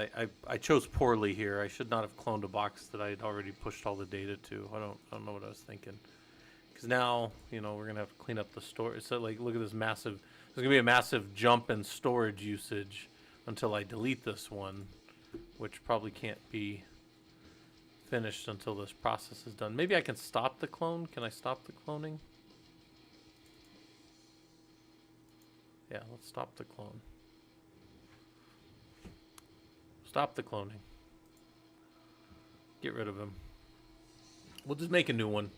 Speaker 1: I chose poorly here. I should not have cloned a box that I had already pushed all the data to. I don't know what I was thinking, because now we're gonna have to clean up the storage. So like, look at this massive. There's gonna be a massive jump in storage usage until I delete this one, which probably can't be finished until this process is done. Maybe I can stop the clone. Can I stop the cloning? Yeah, let's stop the clone. Stop the cloning. Get rid of him. We'll just make a new one.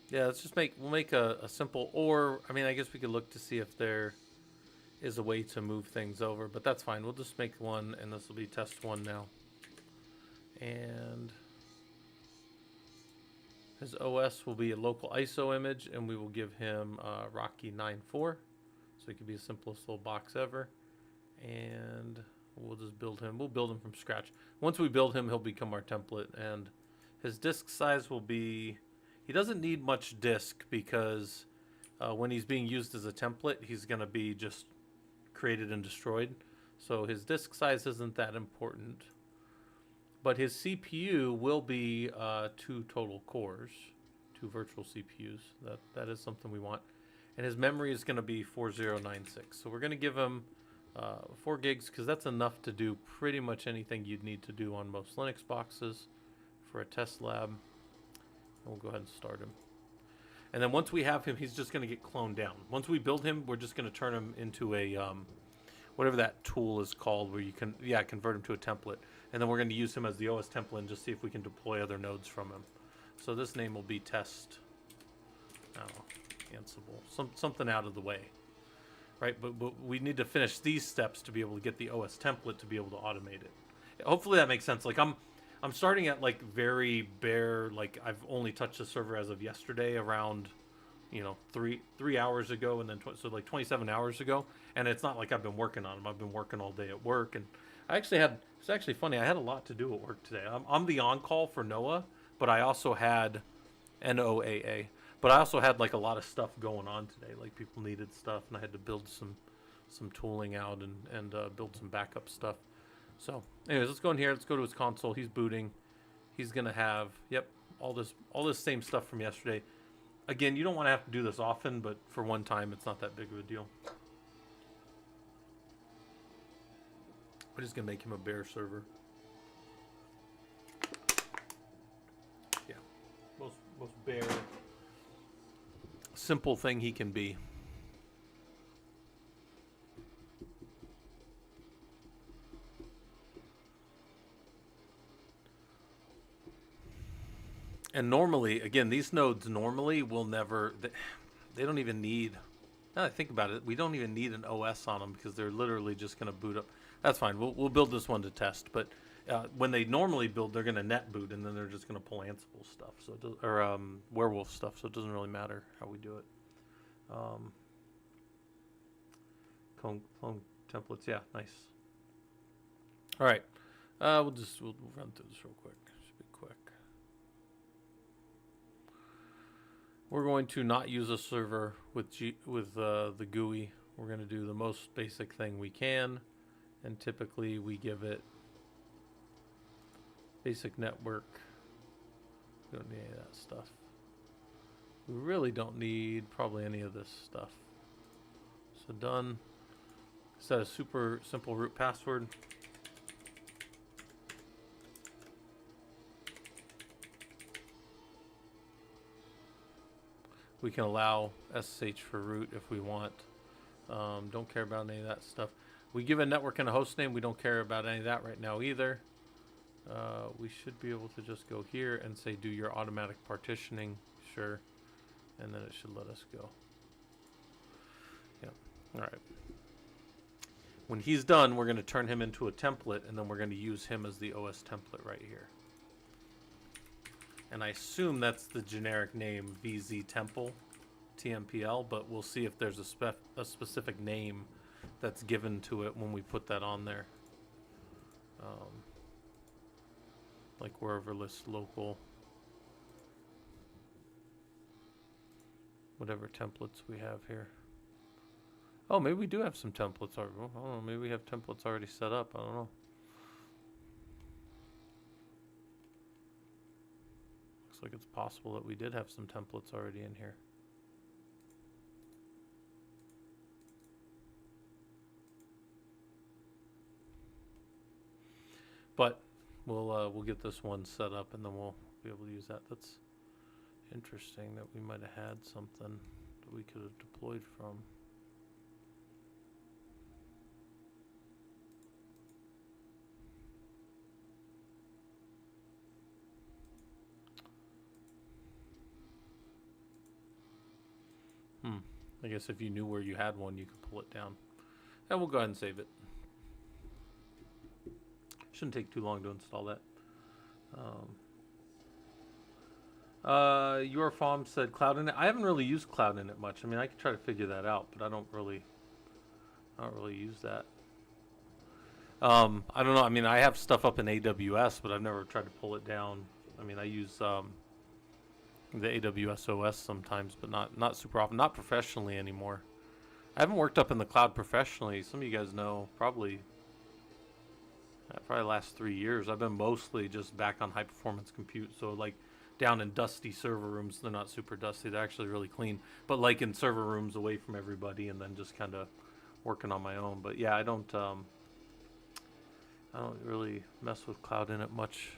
Speaker 1: Yeah, we'll make a simple, or, I mean, I guess we could look to see if there is a way to move things over, but that's fine. We'll just make one, and this will be test one now. And his OS will be a local ISO image, and we will give him Rocky 9.4, so he could be the simplest little box ever. And we'll just build him. We'll build him from scratch. Once we build him, he'll become our template, and his disk size will be, he doesn't need much disk, because when he's being used as a template, he's going to be just created and destroyed. So his disk size isn't that important. But his CPU will be 2 total cores, 2 virtual CPUs. That is something we want. And his memory is going to be 4096. So we're going to give him 4 gigs, because that's enough to do pretty much anything you'd need to do on most Linux boxes for a test lab. And we'll go ahead and start him. And then once we have him, he's just going to get cloned down. Once we build him, we're just going to turn him into a, whatever that tool is called, where you can, convert him to a template. And then we're going to use him as the OS template and just see if we can deploy other nodes from him. So this name will be test, I don't know, Ansible, something out of the way. Right, but we need to finish these steps to be able to get the OS template to be able to automate it. Hopefully that makes sense. Like I'm starting at like very bare, like I've only touched the server as of yesterday around, 3 hours ago, and then so like 27 hours ago, and it's not like I've been working on them. I've been working all day at work, and it's actually funny. I had a lot to do at work today. I'm the on-call for NOAA, but I also had NOAA. But I also had like a lot of stuff going on today. Like people needed stuff, and I had to build some tooling out and build some backup stuff. So, anyways, let's go in here. Let's go to his console. He's booting. He's gonna have all this same stuff from yesterday. Again, you don't want to have to do this often, but for one time, it's not that big of a deal. We're just gonna make him a bare server. Yeah, most bare, simple thing he can be. And normally, again, these nodes normally will never, they don't even need, now that I think about it, we don't even need an OS on them, because they're literally just going to boot up. That's fine. We'll build this one to test. But when they normally build, they're going to net boot, and then they're just going to pull Ansible stuff, so it does, or Werewolf stuff. So it doesn't really matter how we do it. Clone templates, yeah, nice. All right, we'll run through this real quick. Should be quick. We're going to not use a server with the GUI. We're going to do the most basic thing we can, and typically we give it basic network We don't need any of that stuff. We really don't need probably any of this stuff. So done. Set a super simple root password. We can allow SSH for root if we want. Don't care about any of that stuff. We give a network and a host name. We don't care about any of that right now either. We should be able to just go here and say do your automatic partitioning. Sure. And then it should let us go. Yeah. All right. When he's done, we're going to turn him into a template, and then we're going to use him as the OS template right here. And I assume that's the generic name VZ Temple, TMPL, but we'll see if there's a specific name that's given to it when we put that on there. Like wherever lists local. Whatever templates we have here. Oh, maybe we do have some templates already. I don't know, maybe we have templates already set up. I don't know. Looks like it's possible that we did have some templates already in here. But we'll get this one set up and then we'll be able to use that. That's interesting that we might have had something that we could have deployed from. I guess if you knew where you had one, you could pull it down. And we'll go ahead and save it. Shouldn't take too long to install that. Your farm said Cloud Init. I haven't really used Cloud Init much. I mean, I could try to figure that out, but I don't really use that. I don't know. I mean, I have stuff up in AWS, but I've never tried to pull it down. I mean, I use the AWS OS sometimes, but not super often. Not professionally anymore. I haven't worked up in the cloud professionally. Some of you guys know probably the last 3 years. I've been mostly just back on high performance compute. So like down in dusty server rooms. They're not super dusty. They're actually really clean. But like in server rooms away from everybody, and then just kind of working on my own. But yeah, I don't really mess with Cloud Init much.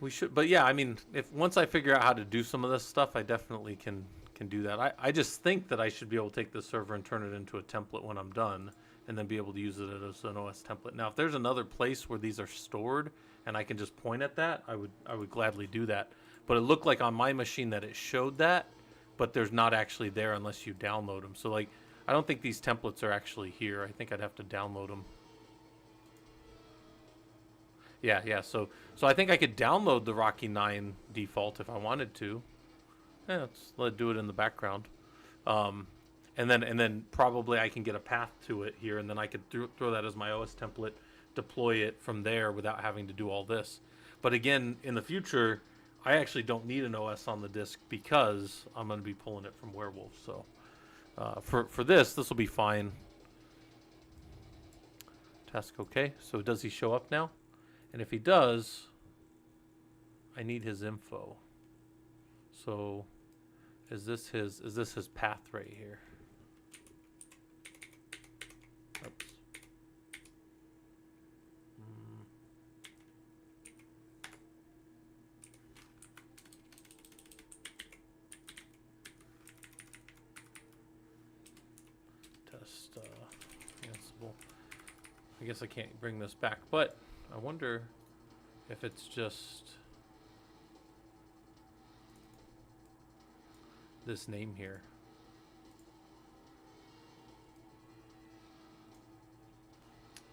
Speaker 1: We should, but yeah, I mean, if once I figure out how to do some of this stuff, I definitely can do that. I just think that I should be able to take this server and turn it into a template when I'm done, and then be able to use it as an OS template. Now, if there's another place where these are stored and I can just point at that, I would gladly do that. But it looked like on my machine that it showed that, but there's not actually there unless you download them. So like, I don't think these templates are actually here. I think I'd have to download them. Yeah. So I think I could download the Rocky 9 default if I wanted to. Yeah, let's do it in the background. And then probably I can get a path to it here, and then I could throw that as my OS template, deploy it from there without having to do all this. But again, in the future, I actually don't need an OS on the disk because I'm going to be pulling it from Werewolf. So for this will be fine. Task okay. So does he show up now? And if he does, I need his info. So is this his path right here? Oops. Test Ansible. I guess I can't bring this back, but I wonder if it's just this name here.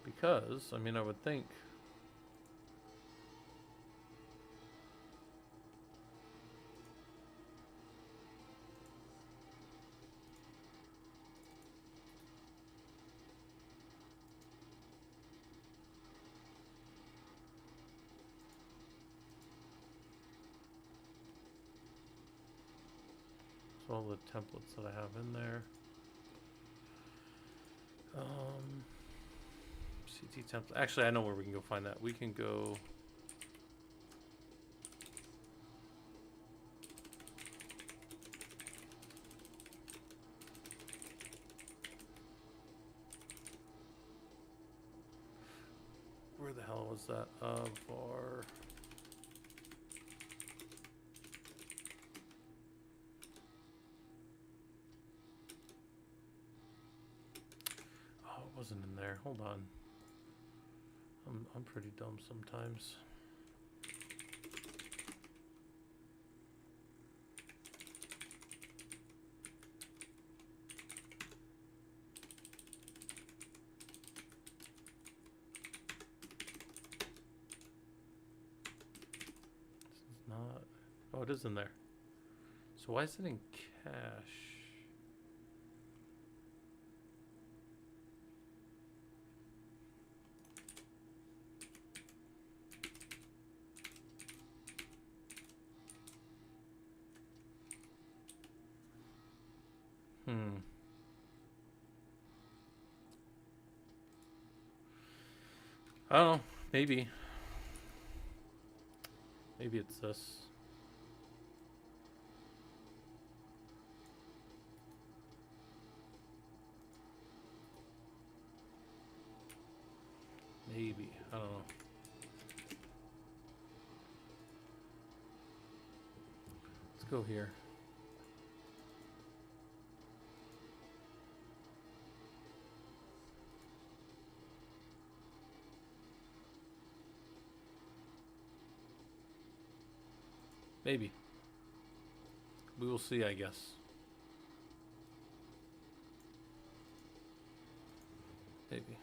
Speaker 1: Because, I mean, I would think all the templates that I have in there. CT template. Actually, I know where we can go find that. We can go was that? Var. Oh, it wasn't in there. Hold on. I'm pretty dumb sometimes. Not. Oh, it is in there. So why is it in cache? I don't know. Maybe. Maybe it's this. Maybe. I don't know. Let's go here. Maybe. We will see, I guess. Maybe.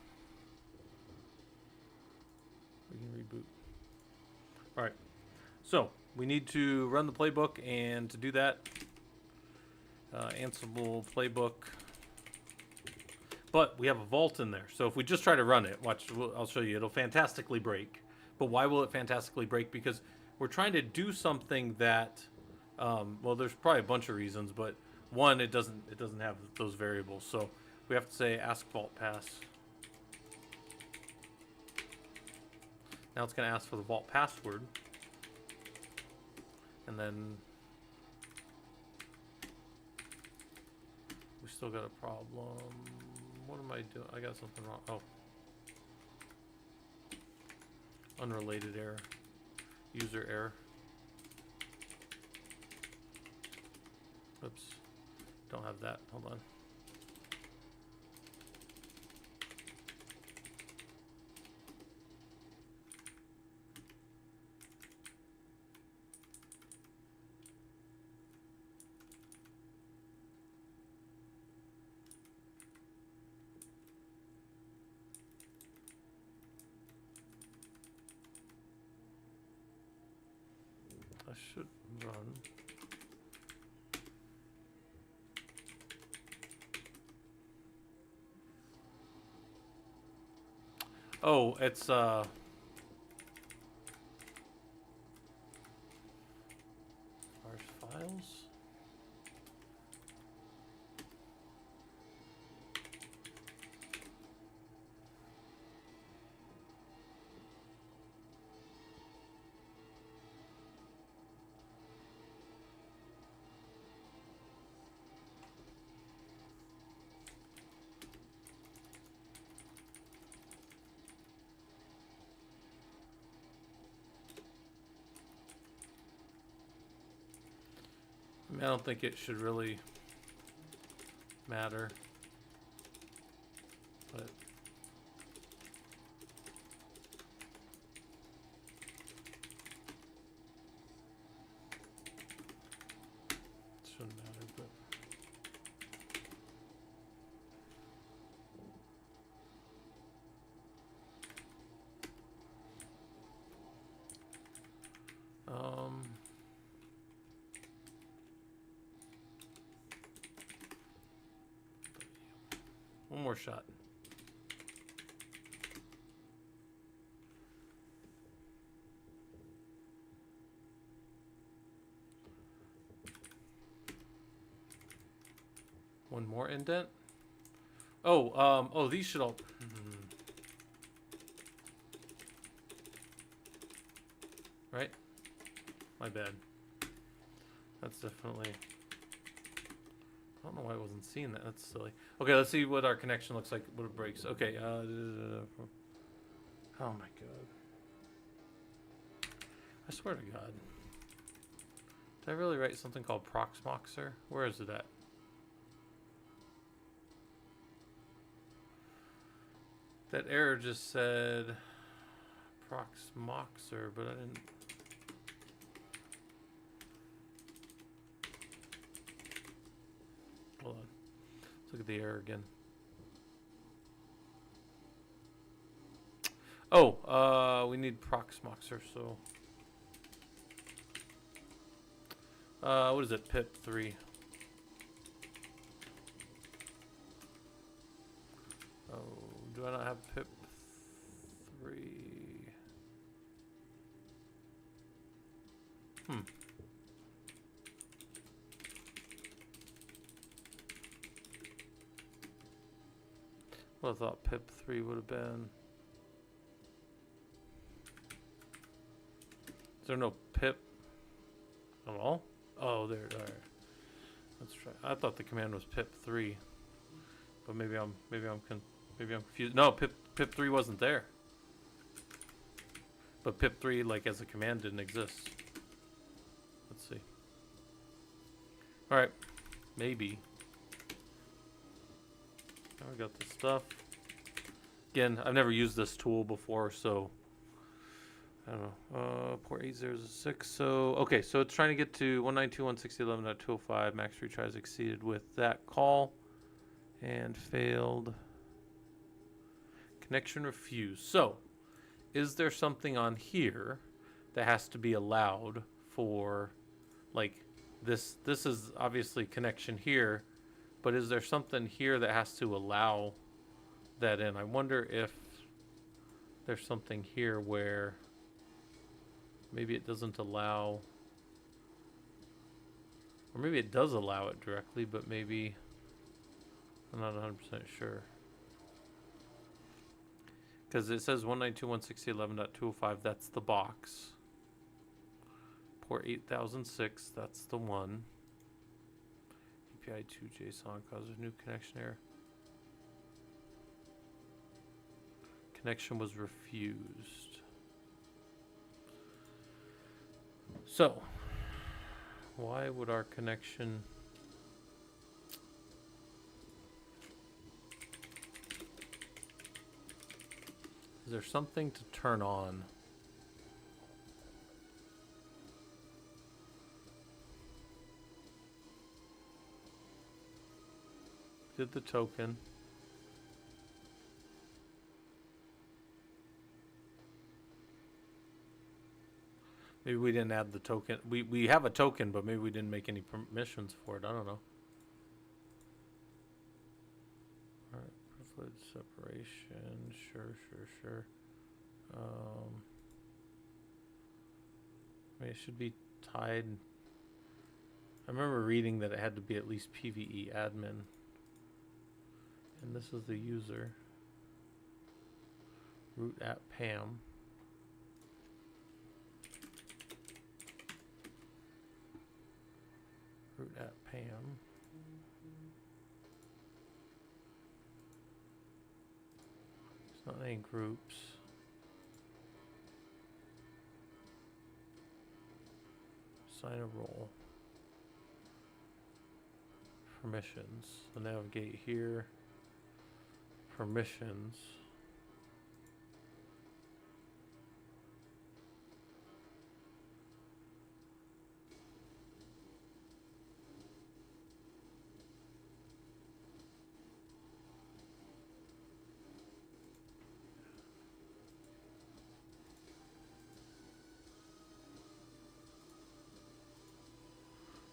Speaker 1: We can reboot. Alright. So, we need to run the playbook, and to do that, Ansible playbook. But we have a vault in there. So if we just try to run it, watch, I'll show you, it'll fantastically break. But why will it fantastically break? Because we're trying to do something that, well, there's probably a bunch of reasons, but one, it doesn't have those variables. So we have to say ask vault pass. Now it's going to ask for the vault password. And then we still got a problem. What am I doing? I got something wrong. Oh. Unrelated error. User error. Oops. Don't have that. Hold on. I should run. Oh, it's files. I don't think it should really matter, but it shouldn't matter, but one more shot. One more indent. Oh, oh, these should all. Right? My bad. That's definitely. I don't know why I wasn't seeing that. That's silly. Okay, let's see what our connection looks like when it breaks. Okay. Oh my god. I swear to God. Did I really write something called Proxmoxer? Where is it at? That error just said Proxmoxer, but I didn't. Hold on. Let's look at the error again. Oh, we need Proxmoxer, so. What is it? Pip 3. Oh, do I not have Pip 3? Well, I thought Pip 3 would have been. Is there no Pip at all? Oh, there. All right. Let's try. I thought the command was Pip 3, but maybe I'm confused. No, Pip 3 wasn't there. But Pip 3, like as a command, didn't exist. Let's see. All right, maybe. Now we got the stuff. Again, I've never used this tool before, so. I don't know. Port 8006. So, okay, so it's trying to get to 192.160.11.205. Max retries exceeded with that call and failed. Connection refused. So, is there something on here that has to be allowed for, like, this? This is obviously connection here, but is there something here that has to allow that in? I wonder if there's something here where. Maybe it doesn't allow, or maybe it does allow it directly, but maybe, I'm not 100% sure. Because it says 192.160.11.205, that's the box. Port 8006, that's the one. API 2 JSON causes new connection error. Connection was refused. So, why would our connection... Is there something to turn on? Did the token. Maybe we didn't add the token. We have a token, but maybe we didn't make any permissions for it. I don't know. Alright, privilege separation. Sure. I mean, it should be tied. I remember reading that it had to be at least PVE admin. And this is the user. Root at Pam. Root at Pam. It's not any groups. Assign a role. Permissions. So navigate here. Permissions.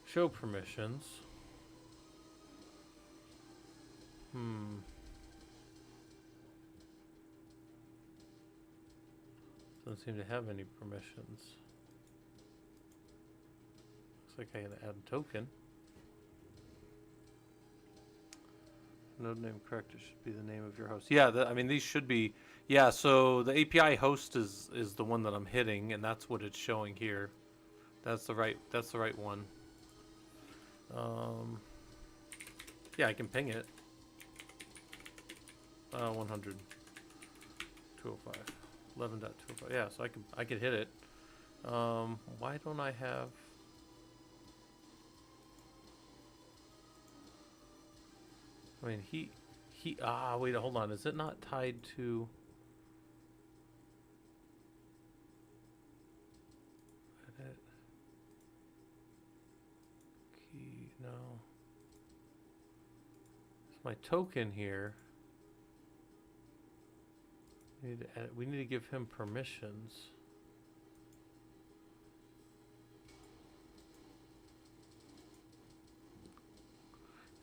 Speaker 1: Show permissions. Doesn't seem to have any permissions. Looks like I can add a token. Node name correct. It should be the name of your host. Yeah, I mean these should be. Yeah, so the API host is the one that I'm hitting, and that's what it's showing here. That's the right one. Yeah, I can ping it. 100. 205. 11.205. Yeah, so I could hit it. Why don't I have... I mean, wait, hold on. Is it not tied to... Edit. Key, no. It's my token here. We need to give him permissions.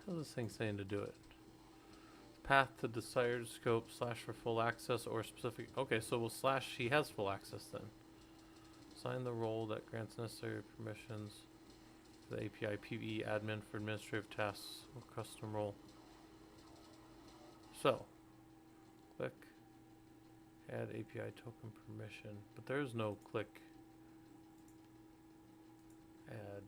Speaker 1: How's this thing saying to do it? Path to desired scope / for full access or specific. Okay, so we'll / he has full access then. Assign the role that grants necessary permissions to the API PVE admin for administrative tasks or custom role. So, click add API token permission, but there is no click add.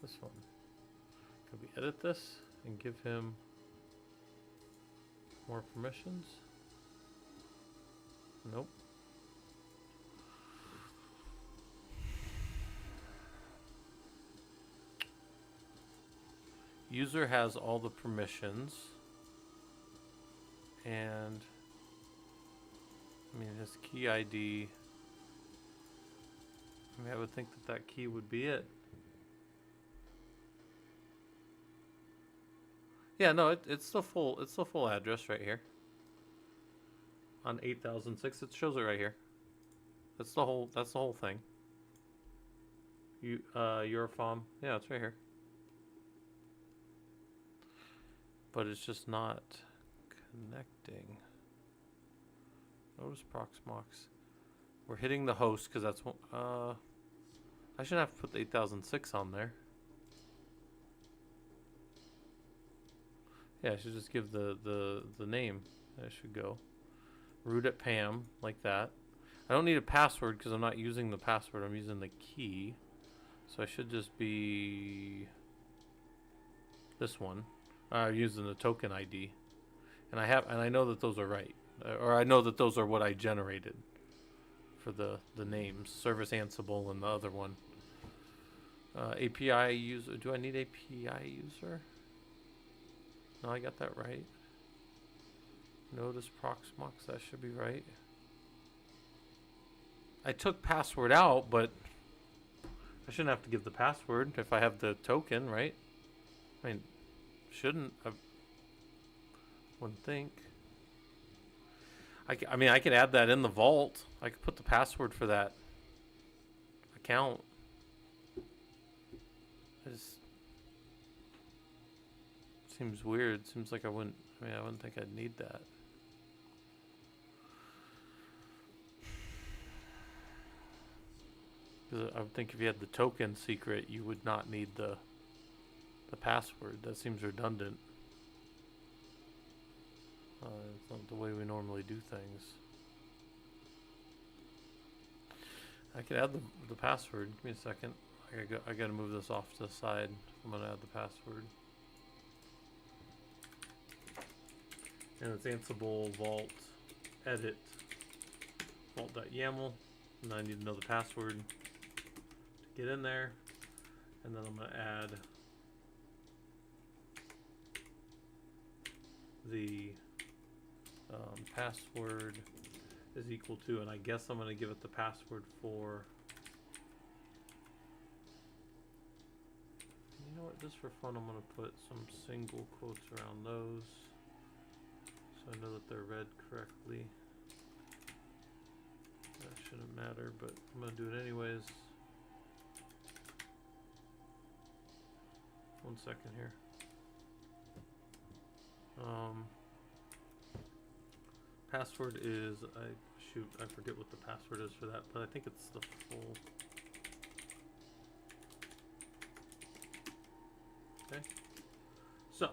Speaker 1: This one. Could we edit this and give him more permissions? Nope. User has all the permissions, and I mean his key ID. I mean, I would think that that key would be it. Yeah, no, it's the full address right here. On 8006, it shows it right here. That's the whole thing. Your farm, yeah, it's right here. But it's just not connecting. Notice Proxmox. We're hitting the host because that's what. I shouldn't have to put the 8006 on there. Yeah, I should just give the name. That should go. Root at Pam, like that. I don't need a password because I'm not using the password. I'm using the key. So I should just be this one. Using the token ID, and I know that those are right, or I know that those are what I generated for the names. Service Ansible and the other one. API user. Do I need API user? No, I got that right. Notice Proxmox, that should be right. I took password out, but I shouldn't have to give the password if I have the token, right? I mean, shouldn't. I wouldn't think. I mean, I could add that in the vault. I could put the password for that account. It just seems weird. Seems like I wouldn't think I'd need that. Because I would think if you had the token secret, you would not need the password. That seems redundant. It's not the way we normally do things. I could add the password. Give me a second. I gotta move this off to the side. I'm gonna add the password. And it's Ansible vault edit vault.yaml. And I need to know the password to get in there. And then I'm gonna add the password is equal to, and I guess I'm going to give it the password for, you know what, just for fun I'm going to put some single quotes around those so I know that they're read correctly. That shouldn't matter, but I'm going to do it anyways. 1 second here. Password is, I forget what the password is for that, but I think it's the full. Okay. So,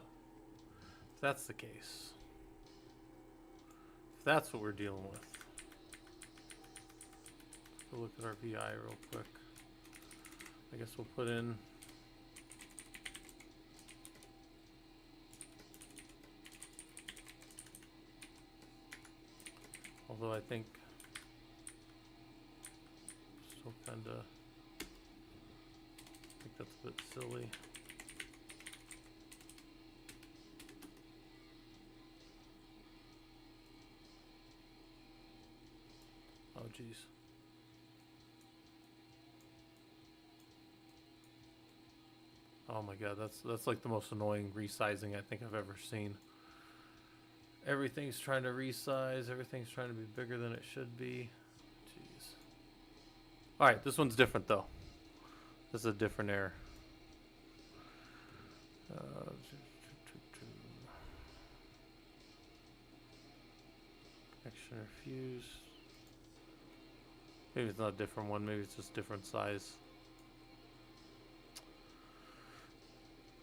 Speaker 1: if that's the case, if that's what we're dealing with, let's go look at our VI real quick. I guess we'll put in Although I think still kind of, I think that's a bit silly. Oh geez. Oh my god, that's like the most annoying resizing I think I've ever seen. Everything's trying to resize, everything's trying to be bigger than it should be. Jeez. Alright, this one's different though. This is a different error. Connection or fuse. Maybe it's not a different one, maybe it's just different size.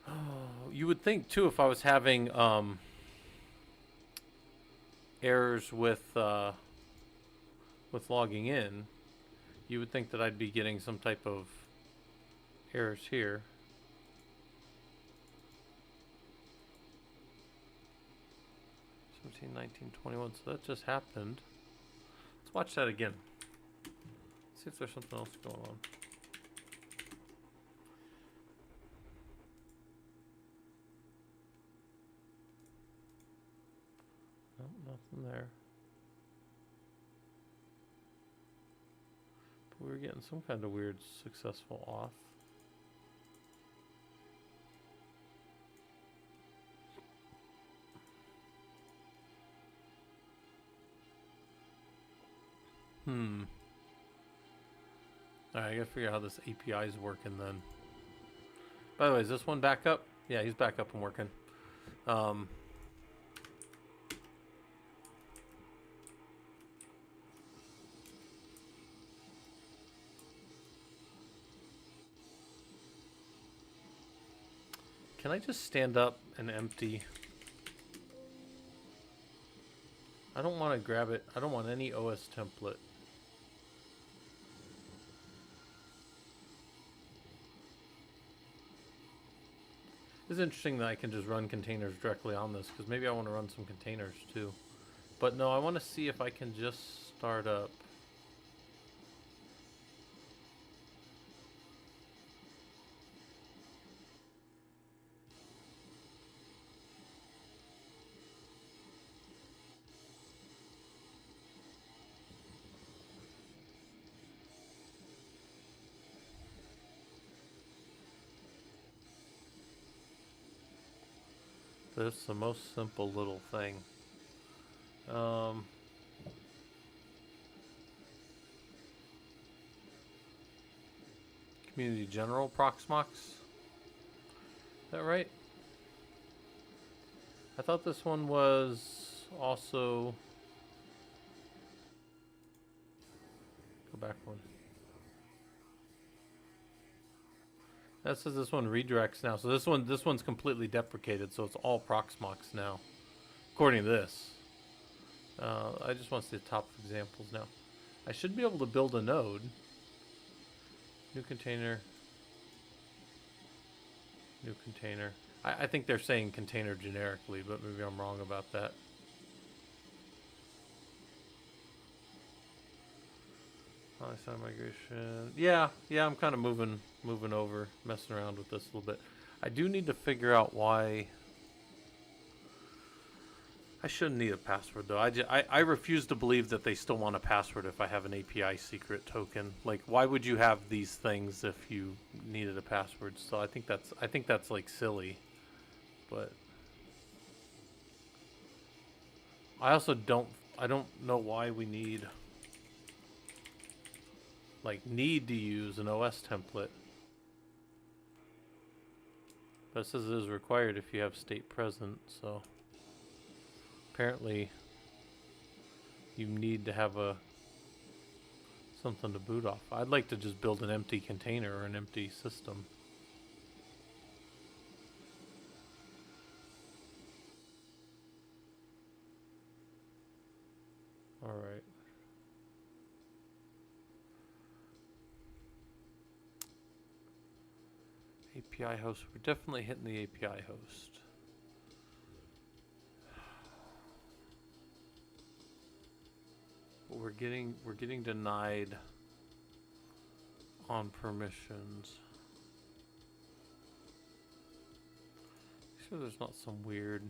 Speaker 1: Oh, you would think too if I was having errors with logging in, you would think that I'd be getting some type of errors here. 17, 19, 21, so that just happened. Let's watch that again. See if there's something else going on. Nope, nothing there. But we were getting some kind of weird successful off. Alright, I gotta figure out how this API is working then. By the way, is this one back up? Yeah, he's back up and working. Can I just stand up and empty? I don't want to grab it. I don't want any OS template. It's interesting that I can just run containers directly on this, because maybe I want to run some containers too. But no, I want to see if I can just start up. This is the most simple little thing. Community General Proxmox. Is that right? I thought this one was also... Go back one. That says this one redirects now. So this one's completely deprecated, so it's all Proxmox now. According to this. I just want to see the top examples now. I should be able to build a node. New container. New container. I think they're saying container generically, but maybe I'm wrong about that. Polysign migration. Yeah, I'm kind of moving over, messing around with this a little bit. I do need to figure out why. I shouldn't need a password though. I refuse to believe that they still want a password if I have an API secret token. Like, why would you have these things if you needed a password? So I think that's like silly. But I also don't know why we need to use an OS template. But it says it is required if you have state present, so apparently you need to have something to boot off. I'd like to just build an empty container or an empty system. All right. API host. We're definitely hitting the API host. we're getting denied on permissions. Sure there's not some weird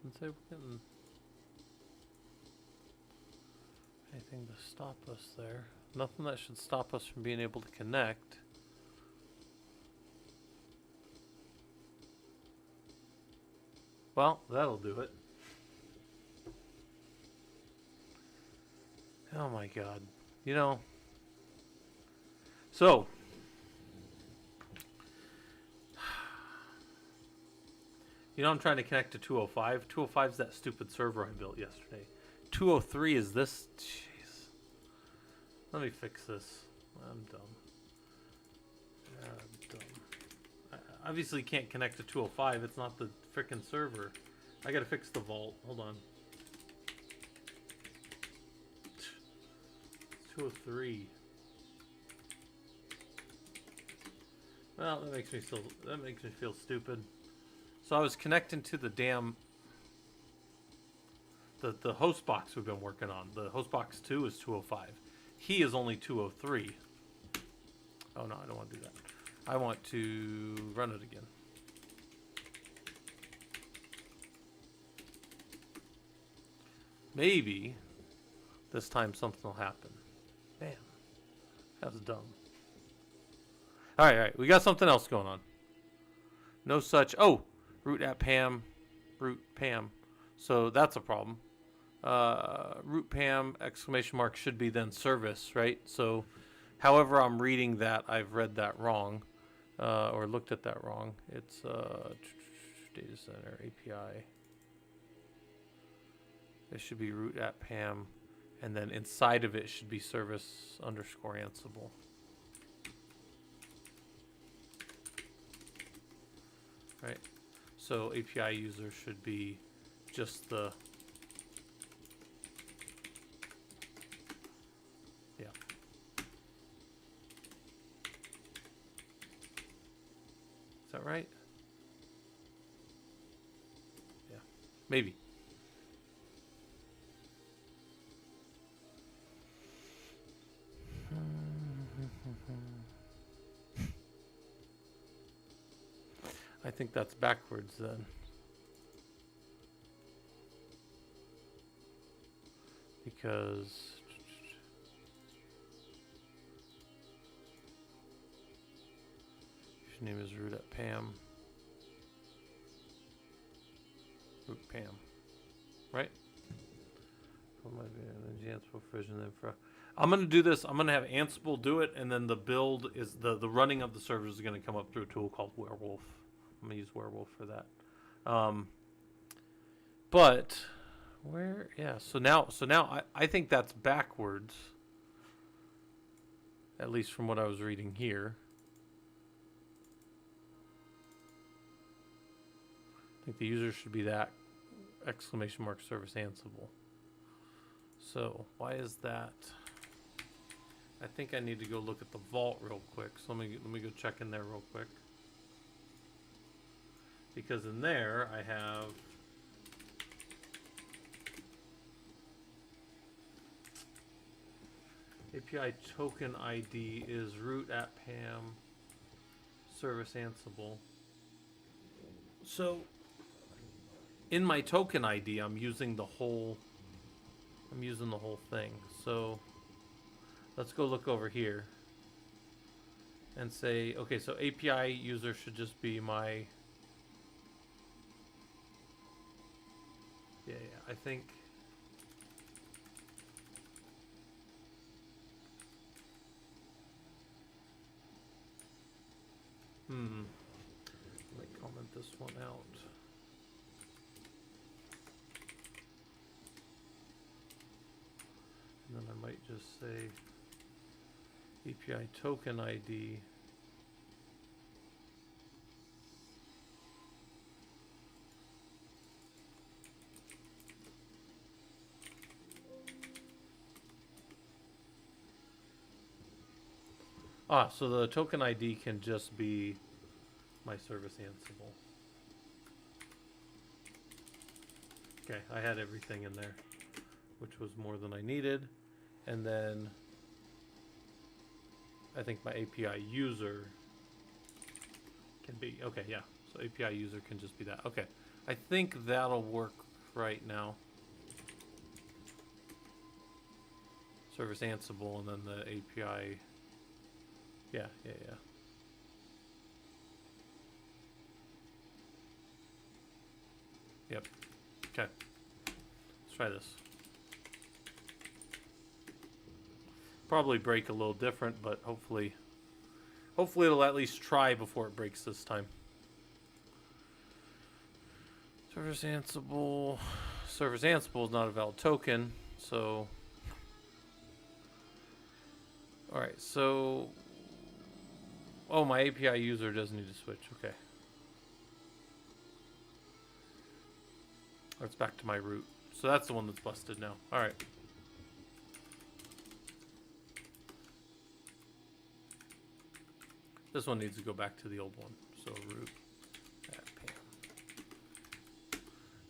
Speaker 1: didn't say we're getting anything to stop us there. Nothing that should stop us from being able to connect. Well, that'll do it. Oh my god. You know. So. You know I'm trying to connect to 205. 205 is that stupid server I built yesterday. 203 is this. Jeez. Let me fix this. I'm dumb. I'm dumb. I obviously can't connect to 205. It's not the frickin' server. I gotta fix the vault. Hold on. 203. Well, that makes me feel stupid. So I was connecting to the damn the host box we've been working on. The host box 2 is 205. He is only 203. Oh no, I don't want to do that. I want to run it again. Maybe this time something will happen. Damn. That was dumb. Alright, we got something else going on. No such. Oh! Root at Pam. Root Pam. So that's a problem. Root Pam, exclamation mark, should be then service, right? So however I'm reading that, I've read that wrong. Or looked at that wrong. It's data center API. It should be root at Pam. And then inside of it should be service underscore Ansible. Right? So API user should be just the... Yeah. Is that right? Yeah. Maybe. I think that's backwards then. Because username is root at Pam. Root Pam. Right? Ansible version then for I'm gonna do this. I'm gonna have Ansible do it, and then the build is the running of the servers is gonna come up through a tool called Werewolf. I'm gonna use Werewolf for that. But where? Yeah. So now I think that's backwards. At least from what I was reading here. I think the user should be that exclamation mark service Ansible. So why is that? I think I need to go look at the vault real quick. So let me go check in there real quick. Because in there I have API token ID is root at Pam service Ansible. So in my token ID I'm using the whole thing. So let's go look over here and say, okay, so API user should just be my yeah, I think let me comment this one out. And then I might just say API token ID so the token ID can just be my service Ansible. Okay, I had everything in there, which was more than I needed. And then I think my API user can be, okay, yeah. So API user can just be that. Okay, I think that'll work right now. Service Ansible and then the API. Yeah. Yep. Okay. Let's try this. Probably break a little different, but hopefully it'll at least try before it breaks this time. Service Ansible is not a valid token, so all right, so oh, my API user does need to switch. Okay. Or it's back to my root. So that's the one that's busted now. All right. This one needs to go back to the old one. So root at Pam.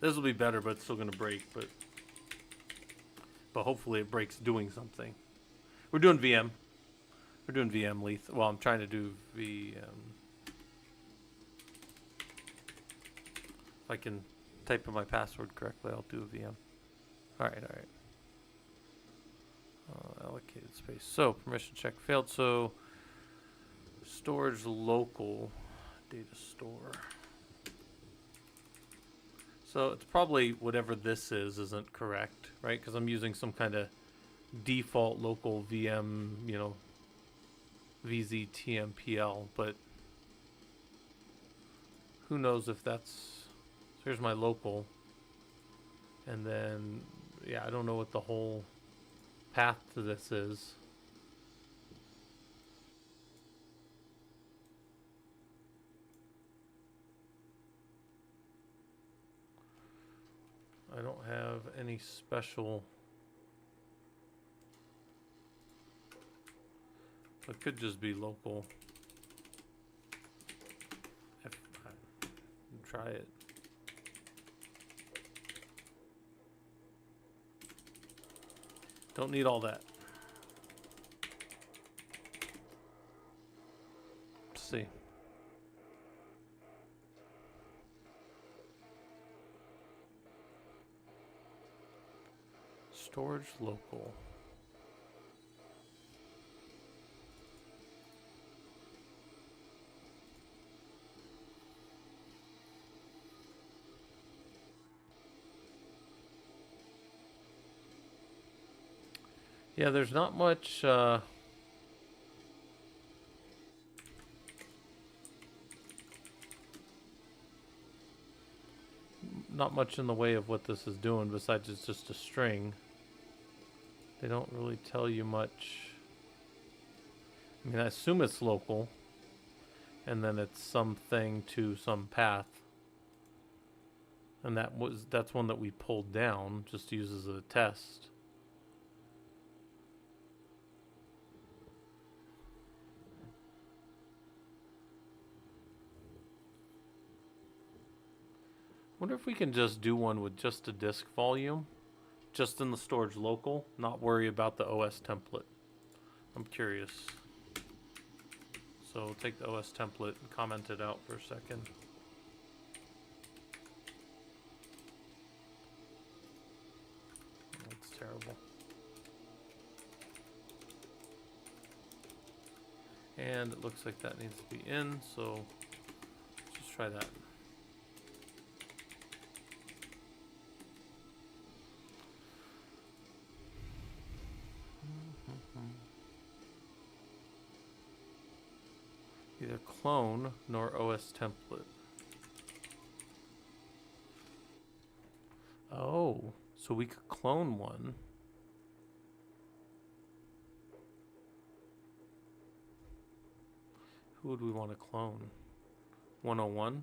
Speaker 1: This will be better, but it's still going to break. But hopefully it breaks doing something. We're doing VM. We're doing VM leth. Well, I'm trying to do VM. If I can type in my password correctly, I'll do a VM. All right. Allocated space. So permission check failed. So storage local data store. So it's probably whatever this isn't correct, right? Because I'm using some kind of default local VM, you know, VZTMPL, but who knows if that's. So here's my local, and then yeah, I don't know what the whole path to this is. I don't have any special. It could just be local. Try it. Don't need all that. Let's see. Storage local. Yeah, there's not much in the way of what this is doing besides it's just a string. They don't really tell you much. I mean, I assume it's local, and then it's something to some path. And that's one that we pulled down just to use as a test. Wonder if we can just do one with just a disk volume, just in the storage local, not worry about the OS template. I'm curious. So we'll take the OS template and comment it out for a second. That's terrible. And it looks like that needs to be in, so let's just try that. Neither clone nor OS template. Oh, so we could clone one. Who would we want to clone? 101?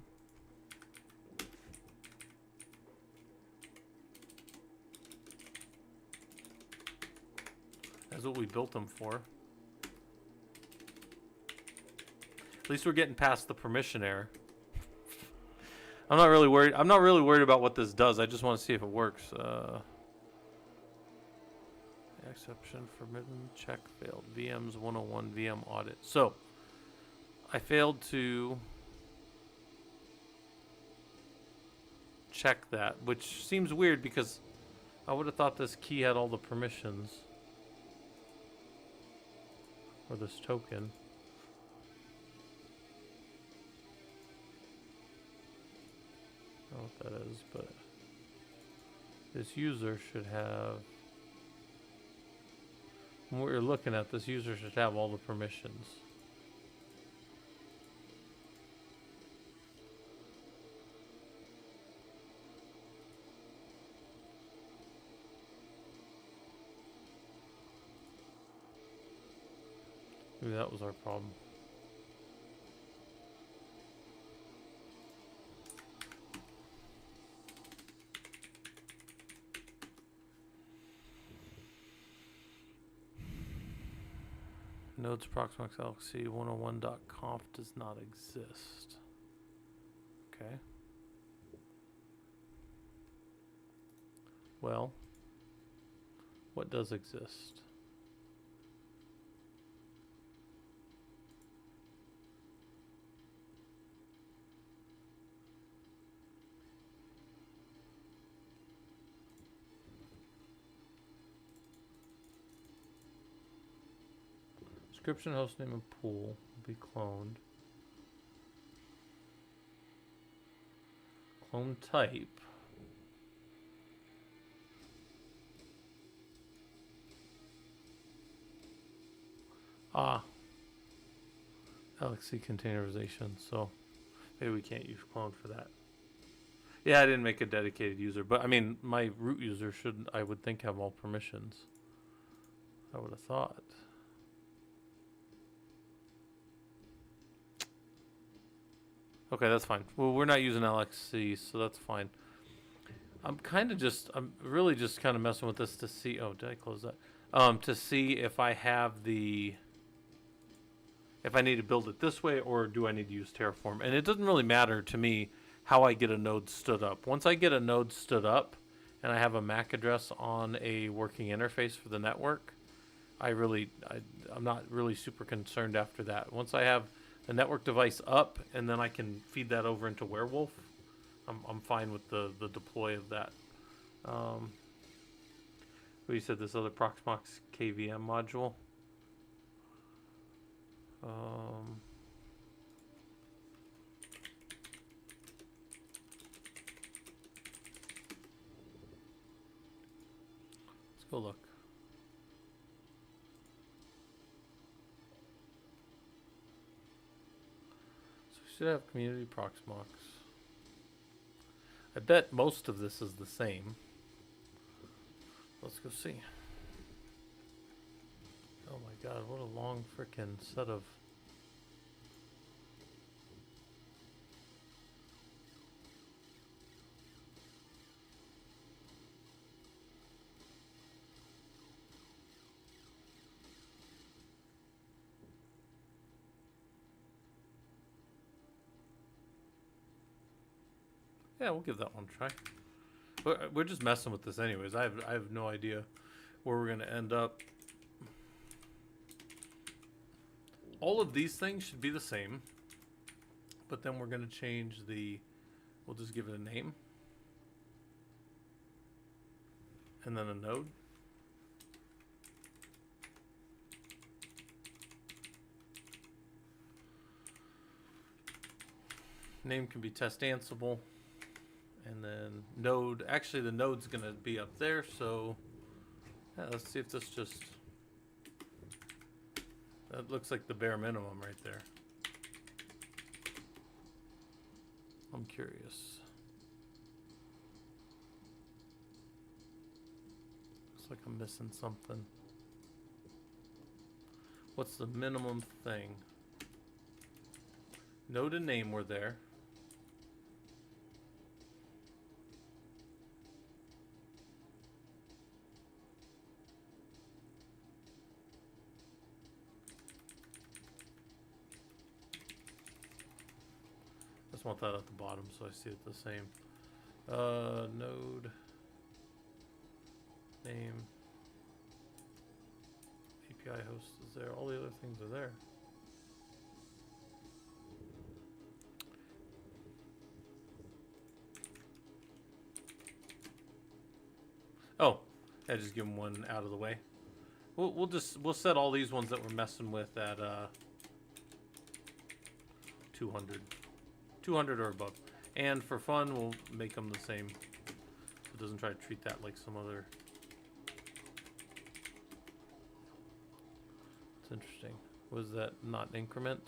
Speaker 1: That's what we built them for. At least we're getting past the permission error. I'm not really worried. I'm not really worried about what this does. I just want to see if it works. Exception forbidden. Check failed. VMs 101 VM audit. So I failed to check that, which seems weird because I would have thought this key had all the permissions. Or this token. I don't know what that is, but this user should have, when we're looking at this user should have all the permissions. Maybe that was our problem. Nodes Proxmox LXC 101.conf does not exist. Okay. Well, what does exist? Description, hostname, and pool will be cloned. Clone type. LXC containerization, so maybe we can't use clone for that. Yeah, I didn't make a dedicated user, but I mean, my root user should, I would think, have all permissions. I would have thought. Okay, that's fine. Well, we're not using LXC, so that's fine. I'm really just kind of messing with this to see. Oh, did I close that? To see if I have the, if I need to build it this way or do I need to use Terraform. And it doesn't really matter to me how I get a node stood up. Once I get a node stood up and I have a MAC address on a working interface for the network, I'm not really super concerned after that. Once I have a network device up and then I can feed that over into Werewolf, I'm fine with the deploy of that. What you said, this other Proxmox KVM module. Let's go look. So we should have community Proxmox. I bet most of this is the same. Let's go see. Oh my god, what a long frickin' set of... Yeah, we'll give that one a try. We're just messing with this anyways. I have no idea where we're going to end up. All of these things should be the same. But then we're going to change the... We'll just give it a name. And then a node. Name can be test Ansible. And then node, actually the node's gonna be up there, so yeah, let's see if this just, that looks like the bare minimum right there. I'm curious. Looks like I'm missing something. What's the minimum thing? Node and name were there. just want that at the bottom so I see it the same. Node name API host is there. All the other things are there. Oh, I just give them one out of the way. We'll set all these ones that we're messing with at 200 or above, and for fun we'll make them the same. So it doesn't try to treat that like some other. It's interesting. Was that not increment?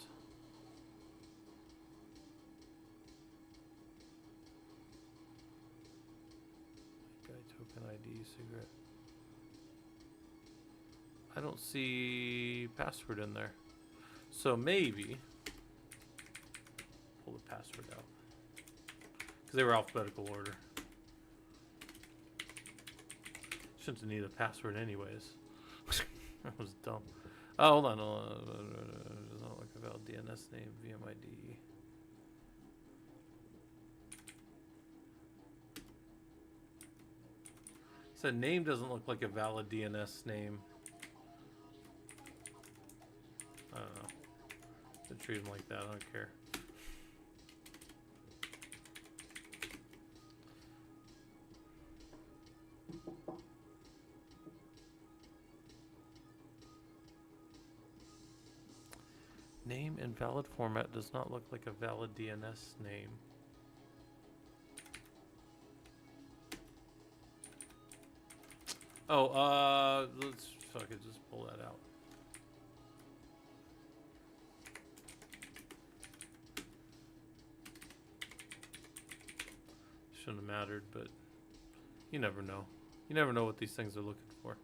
Speaker 1: Guy token ID cigarette. I don't see password in there. So maybe pull the password out. Because they were alphabetical order. Shouldn't need a password anyways. That was dumb. Oh, hold on. Does not look a valid DNS name, VMID. So name doesn't look like a valid DNS name. I don't know. They treat them like that. I don't care. Name in valid format does not look like a valid DNS name. Oh, let's fuck it, just pull that out. Shouldn't have mattered, but you never know. You never know what these things are looking for.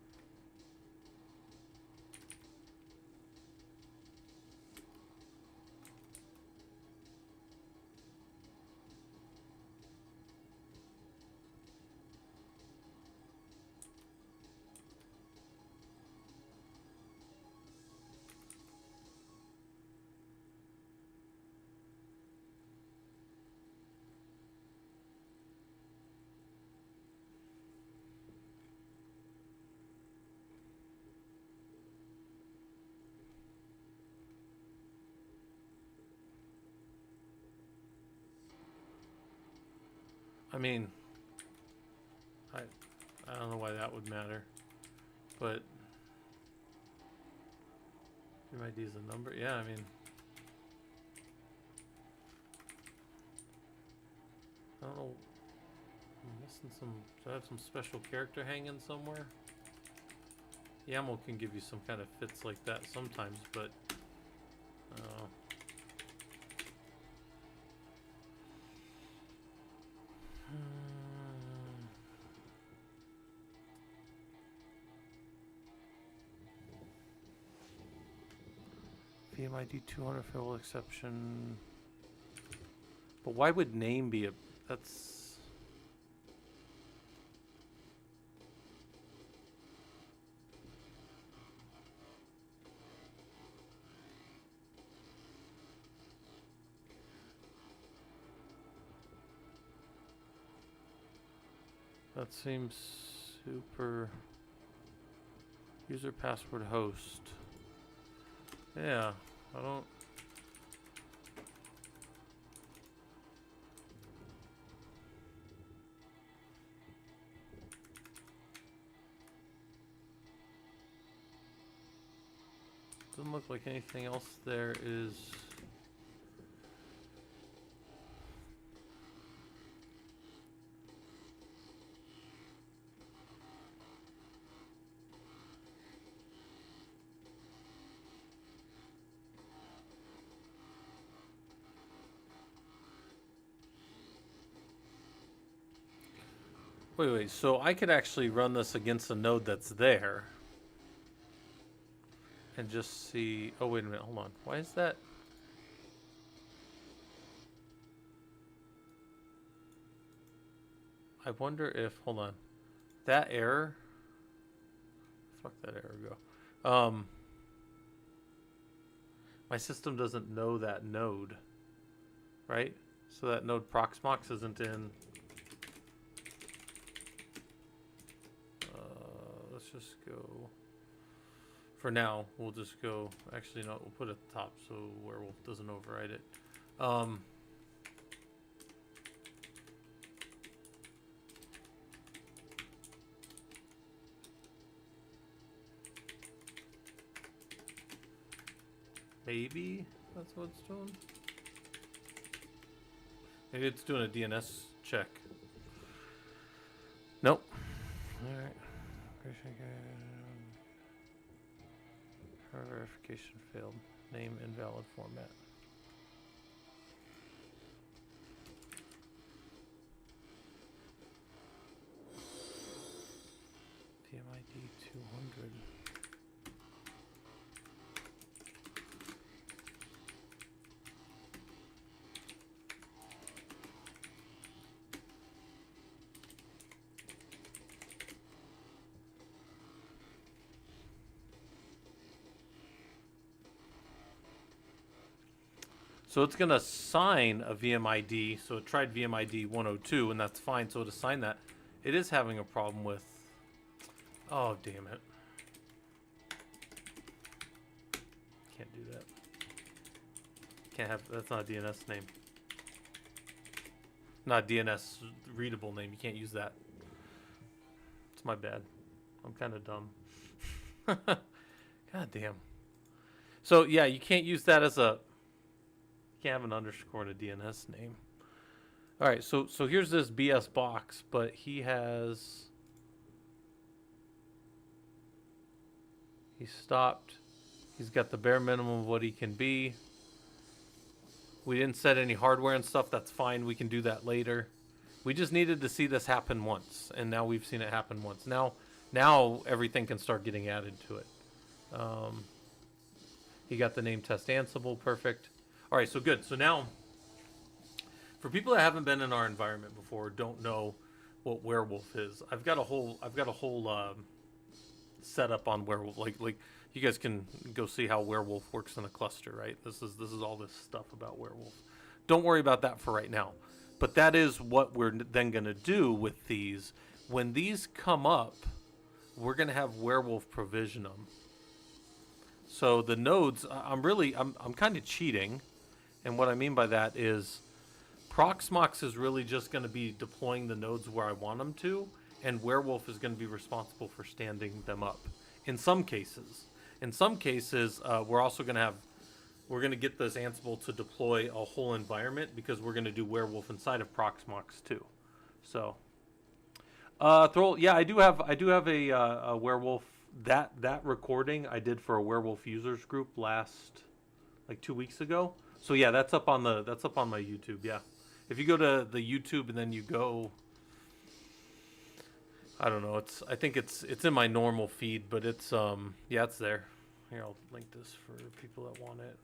Speaker 1: I mean, I don't know why that would matter, but UID is a number. Yeah, I mean, I don't know. I'm missing some. Do I have some special character hanging somewhere? YAML can give you some kind of fits like that sometimes, but VMID 200 fill exception. But why would name be a? That's. That seems super. User password host. Yeah, I don't. Doesn't look like anything else there is. Wait, so I could actually run this against a node that's there and just see. Oh, wait a minute, hold on. Why is that? I wonder if, hold on, that error. Fuck that error go. My system doesn't know that node, right? So that node Proxmox isn't in. Let's just go. For now, we'll just go. Actually, no, we'll put it at the top so Werewolf doesn't override it. Maybe that's what it's doing. Maybe it's doing a DNS check. Nope. All right. Verification failed. Name invalid format. PMID 200. So it's going to assign a VMID. So it tried VMID 102, and that's fine. So to assign that, it is having a problem with... Oh, damn it. Can't do that. Can't have... That's not a DNS name. Not a DNS readable name. You can't use that. It's my bad. I'm kind of dumb. God damn. So, yeah, you can't use that as a... Can't have an underscore in a DNS name. All right, so here's this BS box, but he stopped. He's got the bare minimum of what he can be. We didn't set any hardware and stuff. That's fine. We can do that later. We just needed to see this happen once, and now we've seen it happen once. Now everything can start getting added to it. He got the name test Ansible, perfect. All right, so good. So now, for people that haven't been in our environment before, don't know what Werewolf is, I've got a whole setup on Werewolf. Like you guys can go see how Werewolf works in a cluster, right? This is all this stuff about Werewolf. Don't worry about that for right now. But that is what we're then going to do with these. When these come up, we're going to have Werewolf provision them. So the nodes, I'm kind of cheating. And what I mean by that is Proxmox is really just going to be deploying the nodes where I want them to, and Werewolf is going to be responsible for standing them up. In some cases, we're also going to get this Ansible to deploy a whole environment because we're going to do Werewolf inside of Proxmox too. So, I do have a Werewolf that recording I did for a Werewolf users group last like 2 weeks ago. So yeah, that's up on my YouTube. Yeah, if you go to the YouTube and then you go, I don't know. I think it's in my normal feed, but it's it's there. Here, I'll link this for people that want it.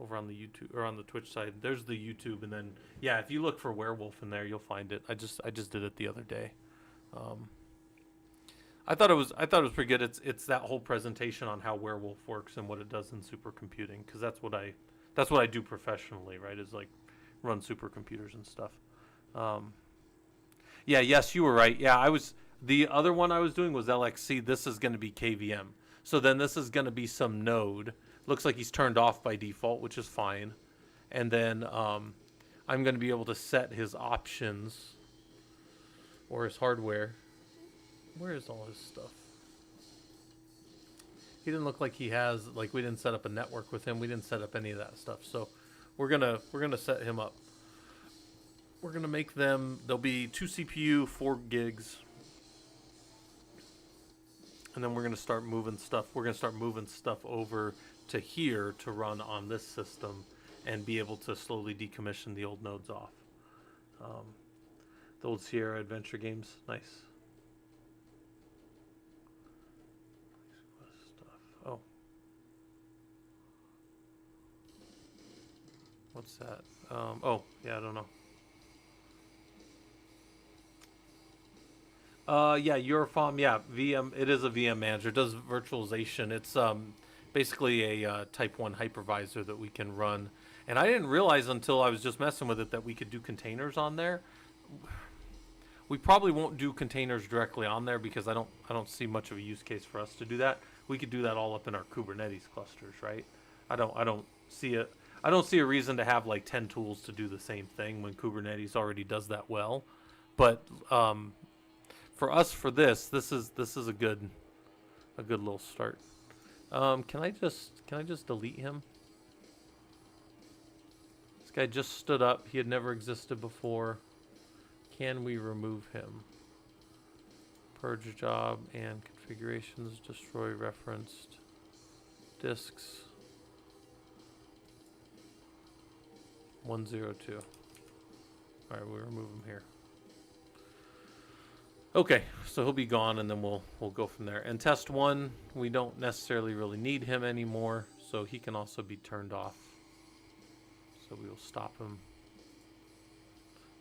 Speaker 1: Over on the YouTube or on the Twitch side, there's the YouTube, and then yeah, if you look for Werewolf in there, you'll find it. I just did it the other day. I thought it was pretty good. It's that whole presentation on how Werewolf works and what it does in supercomputing, because that's what I do professionally, right? Is like run supercomputers and stuff. Yeah, yes, you were right. Yeah, the other one I was doing was LXC. This is going to be KVM. So then this is going to be some node. Looks like he's turned off by default, which is fine. And then I'm going to be able to set his options or his hardware. Where is all his stuff? He didn't look like he has, like, we didn't set up a network with him. We didn't set up any of that stuff. So we're gonna set him up. We're gonna make them, there'll be 2 CPU, 4 gigs. And then we're gonna start moving stuff. We're gonna start moving stuff over to here to run on this system and be able to slowly decommission the old nodes off. The old Sierra Adventure games, nice. Oh. What's that? Oh, yeah, I don't know. Yeah, Eurofom, yeah, VM, it is a VM manager. It does virtualization. It's basically a type 1 hypervisor that we can run. And I didn't realize until I was just messing with it that we could do containers on there. We probably won't do containers directly on there because I don't see much of a use case for us to do that. We could do that all up in our Kubernetes clusters, right? I don't see it. I don't see a reason to have like 10 tools to do the same thing when Kubernetes already does that well. But for us, for this is a good little start. Can I just delete him? This guy just stood up. He had never existed before. Can we remove him? Purge job and configurations, destroy referenced disks. 102. All right, we'll remove him here. Okay, so he'll be gone, and then we'll go from there. And test 1, we don't necessarily really need him anymore, so he can also be turned off. So we will stop him,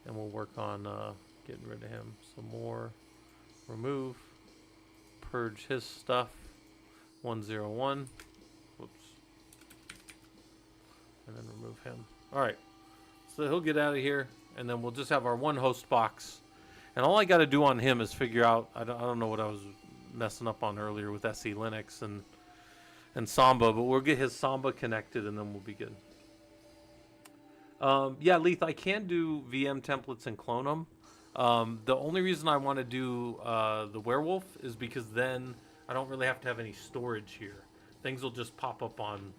Speaker 1: and we'll work on getting rid of him. So more, remove, purge his stuff. 101. Whoops. And then remove him. All right. So he'll get out of here, and then we'll just have our one host box. And all I got to do on him is figure out, I don't know what I was messing up on earlier with SE Linux and Samba, but we'll get his Samba connected, and then we'll be good. Yeah, Leith, I can do VM templates and clone them. The only reason I want to do the werewolf is because then I don't really have to have any storage here. Things will just pop up on...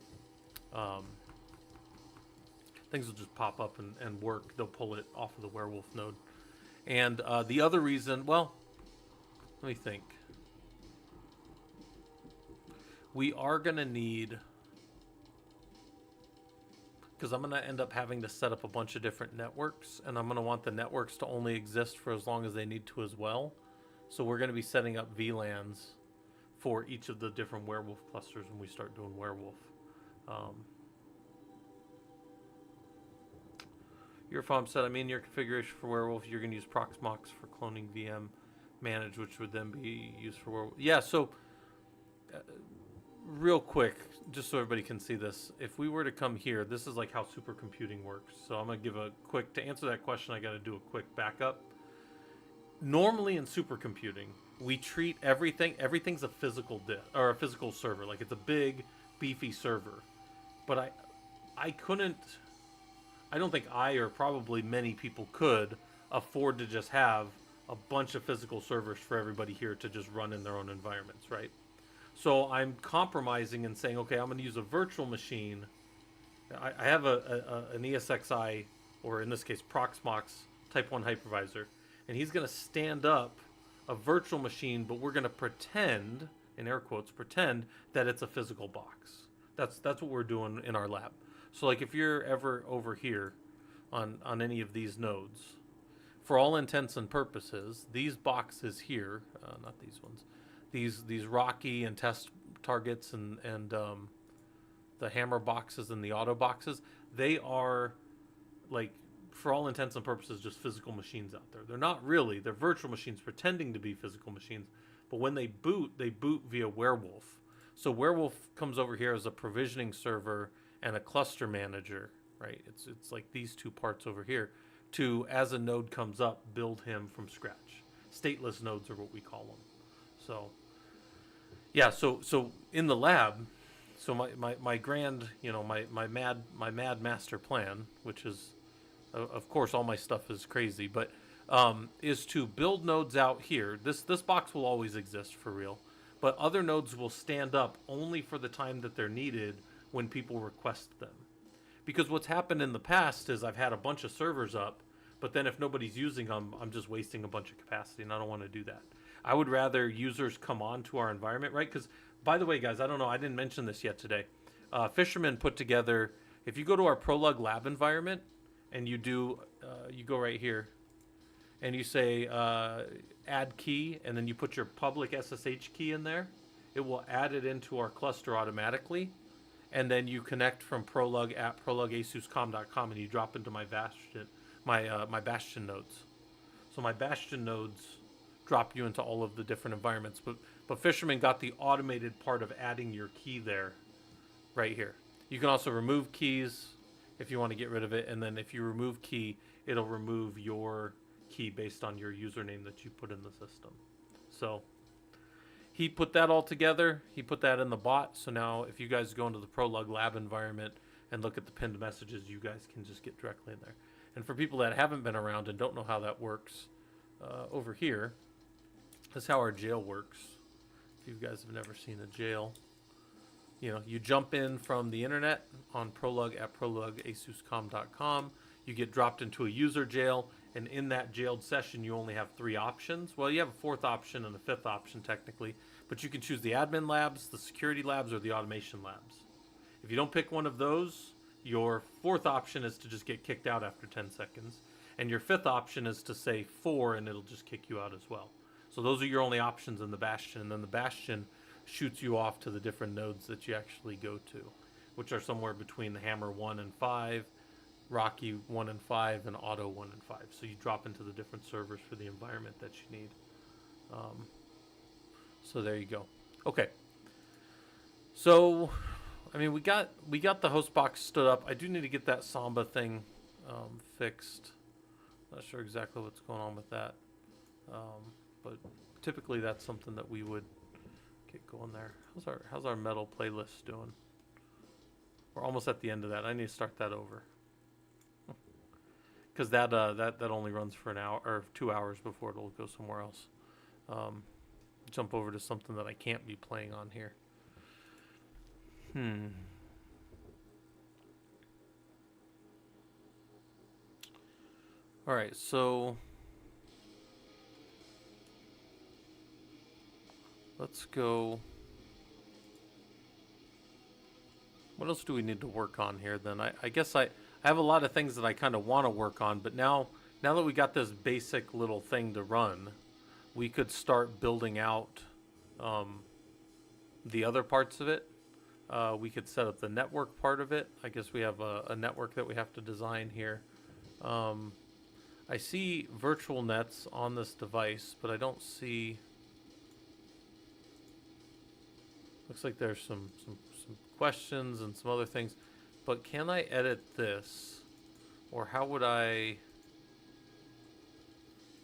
Speaker 1: things will just pop up and work. They'll pull it off of the werewolf node. And the other reason, well, let me think. We are going to need, because I'm going to end up having to set up a bunch of different networks, and I'm going to want the networks to only exist for as long as they need to as well. So we're going to be setting up VLANs for each of the different werewolf clusters when we start doing werewolf. Your farm said, I mean, your configuration for werewolf, you're going to use Proxmox for cloning VM manage, which would then be used for werewolf. Yeah, so real quick, just so everybody can see this, if we were to come here, this is like how supercomputing works. So I'm going to give a quick, to answer that question, I got to do a quick backup. Normally in supercomputing, we treat everything's a physical disk or a physical server, like it's a big, beefy server. But I don't think I or probably many people could afford to just have a bunch of physical servers for everybody here to just run in their own environments, right? So I'm compromising and saying, okay, I'm going to use a virtual machine. I have an ESXi, or in this case, Proxmox Type 1 hypervisor, and he's going to stand up a virtual machine, but we're going to pretend, in air quotes, pretend that it's a physical box. That's what we're doing in our lab. So like if you're ever over here on any of these nodes, for all intents and purposes, these boxes here, not these ones, these Rocky and test targets and the hammer boxes and the auto boxes, they are like, for all intents and purposes, just physical machines out there. They're not really, they're virtual machines pretending to be physical machines, but when they boot via Werewolf. So Werewolf comes over here as a provisioning server and a cluster manager, right? It's like these two parts over here to, as a node comes up, build him from scratch. Stateless nodes are what we call them. So yeah, so in the lab, so my grand, my mad master plan, which is, of course, all my stuff is crazy, but is to build nodes out here. This box will always exist for real, but other nodes will stand up only for the time that they're needed when people request them. Because what's happened in the past is I've had a bunch of servers up, but then if nobody's using them, I'm just wasting a bunch of capacity, and I don't want to do that. I would rather users come on to our environment, right? Because, by the way, guys, I don't know, I didn't mention this yet today. Fisherman put together, if you go to our ProLUG lab environment, and you do, you go right here, and you say add key, and then you put your public SSH key in there, it will add it into our cluster automatically. And then you connect from ProLUG at prolugasuscom.com, and you drop into my Bastion, my Bastion nodes. So my Bastion nodes drop you into all of the different environments. But Fisherman got the automated part of adding your key there, right here. You can also remove keys. if you want to get rid of it. And then if you remove key, it'll remove your key based on your username that you put in the system. So he put that all together. He put that in the bot. So now if you guys go into the ProLUG lab environment and look at the pinned messages, you guys can just get directly in there. And for people that haven't been around and don't know how that works, over here, this is how our jail works. If you guys have never seen a jail, you know, you jump in from the internet on ProLUG at prolugasuscom.com. You get dropped into a user jail, and in that jailed session, you only have 3 options. Well, you have a 4th option and a 5th option technically, but you can choose the admin labs, the security labs, or the automation labs. If you don't pick one of those, your 4th option is to just get kicked out after 10 seconds, and your 5th option is to say 4, and it'll just kick you out as well. So those are your only options in the Bastion, and then the Bastion shoots you off to the different nodes that you actually go to, which are somewhere between the Hammer 1 and 5, Rocky 1 and 5, and Auto 1 and 5. So you drop into the different servers for the environment that you need. So there you go. Okay. So, I mean, we got the host box stood up. I do need to get that Samba thing fixed. Not sure exactly what's going on with that, but typically that's something that we would get going there. How's our metal playlist doing? We're almost at the end of that. I need to start that over because that only runs for an hour or 2 hours before it'll go somewhere else. Jump over to something that I can't be playing on here. All right, so let's go. What else do we need to work on here then? I guess I have a lot of things that I kind of want to work on, but now that we got this basic little thing to run, we could start building out the other parts of it. We could set up the network part of it. I guess we have a network that we have to design here. I see virtual nets on this device, but I don't see... Looks like there's some questions and some other things. But can I edit this? Or how would I...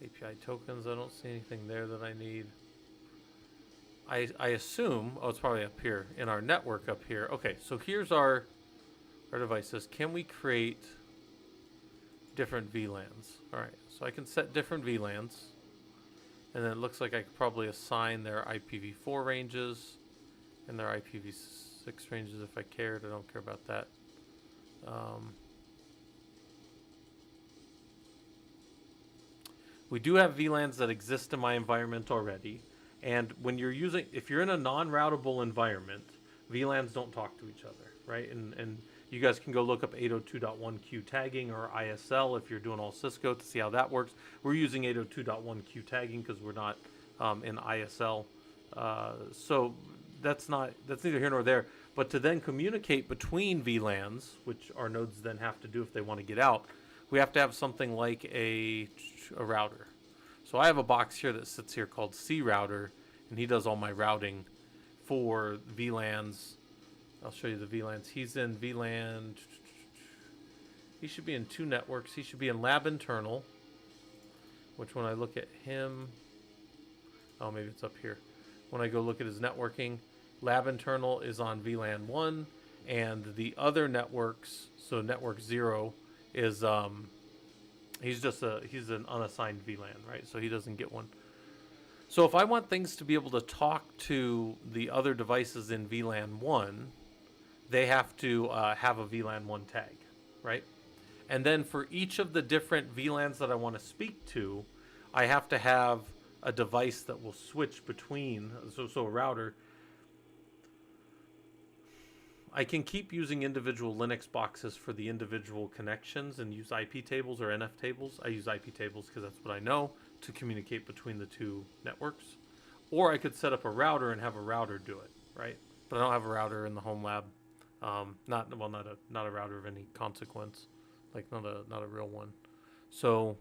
Speaker 1: API tokens, I don't see anything there that I need. I assume... Oh, it's probably up here, in our network up here. Okay, so here's our devices. Can we create different VLANs? Alright, so I can set different VLANs. And then it looks like I could probably assign their IPv4 ranges and their IPv6 ranges if I cared. I don't care about that. We do have VLANs that exist in my environment already. And when you're using, if you're in a non-routable environment, VLANs don't talk to each other, right? And you guys can go look up 802.1q tagging or ISL if you're doing all Cisco to see how that works. We're using 802.1q tagging because we're not in ISL. So that's neither here nor there. But to then communicate between VLANs, which our nodes then have to do if they want to get out, we have to have something like a router. So I have a box here that sits here called C router, and he does all my routing for VLANs. I'll show you the VLANs. He's in VLAN. He should be in 2 networks. He should be in lab internal, which when I look at him, oh, maybe it's up here. When I go look at his networking, lab internal is on VLAN 1, and the other networks, so network 0 is he's an unassigned VLAN, right? So he doesn't get one. So if I want things to be able to talk to the other devices in VLAN 1, they have to have a VLAN 1 tag, right? And then for each of the different VLANs that I want to speak to, I have to have a device that will switch between, so a router. I can keep using individual Linux boxes for the individual connections and use IP tables or NF tables. I use IP tables because that's what I know to communicate between the 2 networks. Or I could set up a router and have a router do it, right? But I don't have a router in the home lab. Not a router of any consequence, like not a real one. So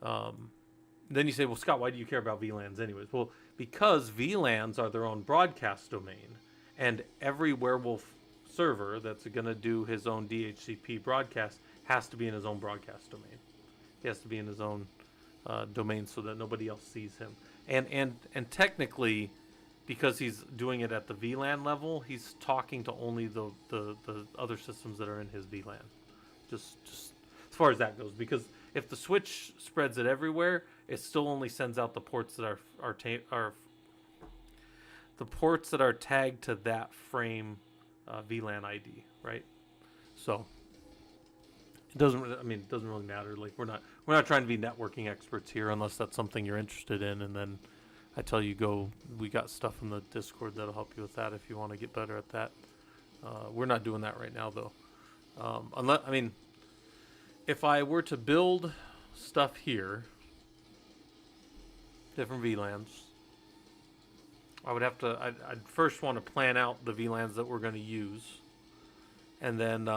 Speaker 1: then you say, well, Scott, why do you care about VLANs anyways? Well, because VLANs are their own broadcast domain. And every werewolf server that's going to do his own DHCP broadcast has to be in his own broadcast domain. He has to be in his own domain so that nobody else sees him. And technically, because he's doing it at the VLAN level, he's talking to only the other systems that are in his VLAN. Just as far as that goes, because if the switch spreads it everywhere, it still only sends out the ports that are the ports that are tagged to that frame VLAN ID, right? So it doesn't really matter. Like we're not trying to be networking experts here, unless that's something you're interested in. And then I tell you, we got stuff in the Discord that'll help you with that if you want to get better at that. We're not doing that right now though. If I were to build stuff here, different VLANs, I would have to. I'd first want to plan out the VLANs that we're going to use, and then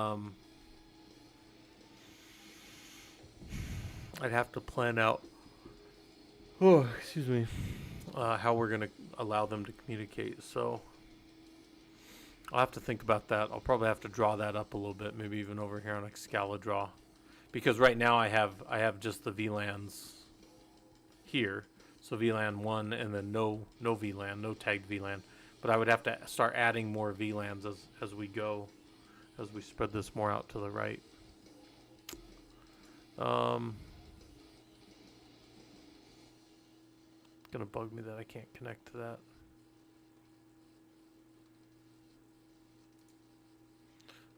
Speaker 1: I'd have to plan out. Oh, excuse me. How we're going to allow them to communicate. So I'll have to think about that. I'll probably have to draw that up a little bit, maybe even over here on Excalidraw, because right now I have just the VLANs here. So VLAN 1 and then no VLAN, no tagged VLAN. But I would have to start adding more VLANs as we go, as we spread this more out to the right. It's gonna bug me that I can't connect to that.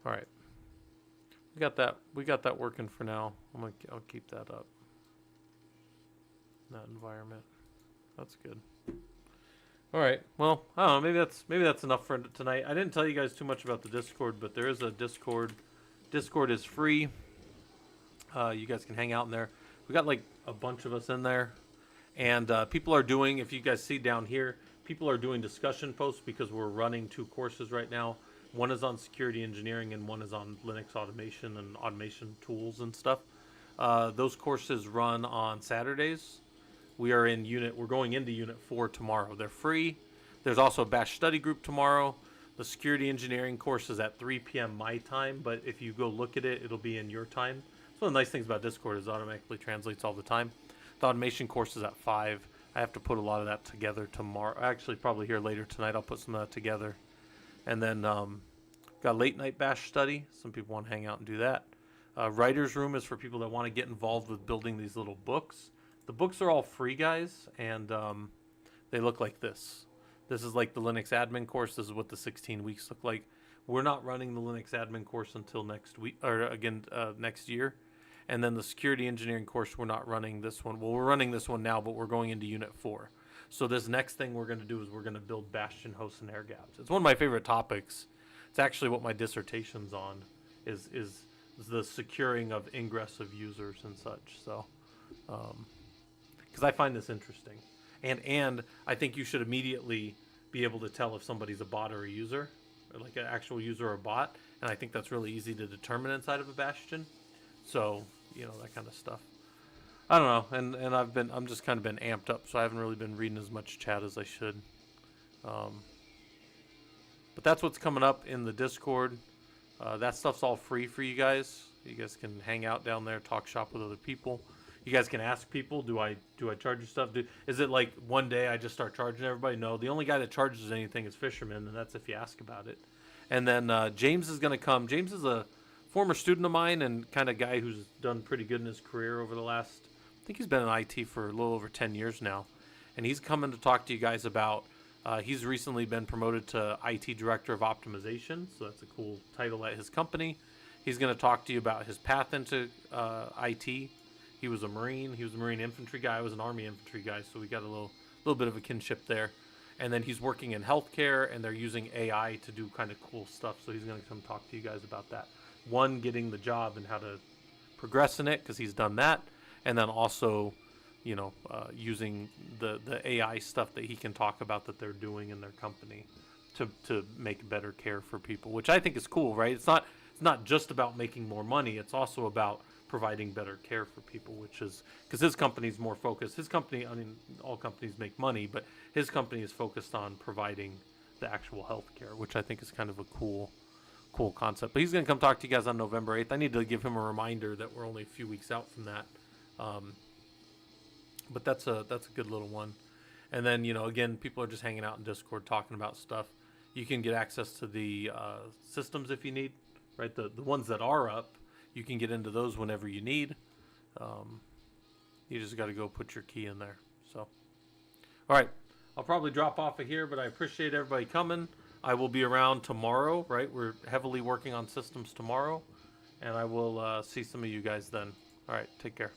Speaker 1: All right, we got that working for now. I'll keep that up. That environment. That's good. All right. Well, I don't know. Maybe that's enough for tonight. I didn't tell you guys too much about the Discord, but there is a Discord. Discord is free. You guys can hang out in there. We got like a bunch of us in there, and people are doing. If you guys see down here, people are doing discussion posts because we're running 2 courses right now. One is on security engineering, and one is on Linux automation and automation tools and stuff. Those courses run on Saturdays. We're going into Unit 4 tomorrow. They're free. There's also a Bash study group tomorrow. The security engineering course is at 3 p.m. my time, but if you go look at it, it'll be in your time. So one of the nice things about Discord is it automatically translates all the time. The automation course is at 5. I have to put a lot of that together tomorrow. Actually, probably here later tonight, I'll put some of that together. And then got late night Bash study. Some people want to hang out and do that. Writer's Room is for people that want to get involved with building these little books. The books are all free, guys, and they look like this. This is like the Linux admin course. This is what the 16 weeks look like. We're not running the Linux admin course until next week, or again next year. And then the security engineering course, we're not running this one. Well, we're running this one now, but we're going into Unit 4. So this next thing we're going to do is we're going to build Bastion hosts and air gaps. It's one of my favorite topics. It's actually what my dissertation's on, is the securing of ingress of users and such. So, because I find this interesting, and I think you should immediately be able to tell if somebody's a bot or a user, or like an actual user or bot, and I think that's really easy to determine inside of a Bastion. So that kind of stuff. I don't know, and I'm just kind of been amped up, so I haven't really been reading as much chat as I should. But that's what's coming up in the Discord. That stuff's all free for you guys. You guys can hang out down there, talk shop with other people. You guys can ask people, do I charge you stuff? Is it like one day I just start charging everybody? No, the only guy that charges anything is Fisherman, and that's if you ask about it. And then James is going to come. James is a former student of mine and kind of guy who's done pretty good in his career over the last, I think he's been in IT for a little over 10 years now. And he's coming to talk to you guys about, he's recently been promoted to IT Director of Optimization, so that's a cool title at his company. He's going to talk to you about his path into IT. He was a Marine. He was a Marine infantry guy. I was an Army infantry guy, so we got a little bit of a kinship there. And then he's working in healthcare, and they're using AI to do kind of cool stuff. So he's going to come talk to you guys about that. One, getting the job and how to progress in it, because he's done that. And then also, using the AI stuff that he can talk about that they're doing in their company to make better care for people, which I think is cool, right? It's not just about making more money. It's also about providing better care for people, which is because his company's more focused. His company, all companies make money, but his company is focused on providing the actual health care, which I think is kind of a cool cool concept. But he's going to come talk to you guys on November 8th. I need to give him a reminder that we're only a few weeks out from that. But that's a good little one. And then, again, people are just hanging out in Discord talking about stuff. You can get access to the systems if you need, right? The ones that are up, you can get into those whenever you need. You just got to go put your key in there. So, all right. I'll probably drop off of here, but I appreciate everybody coming. I will be around tomorrow, right? We're heavily working on systems tomorrow. And I will see some of you guys then. All right. Take care.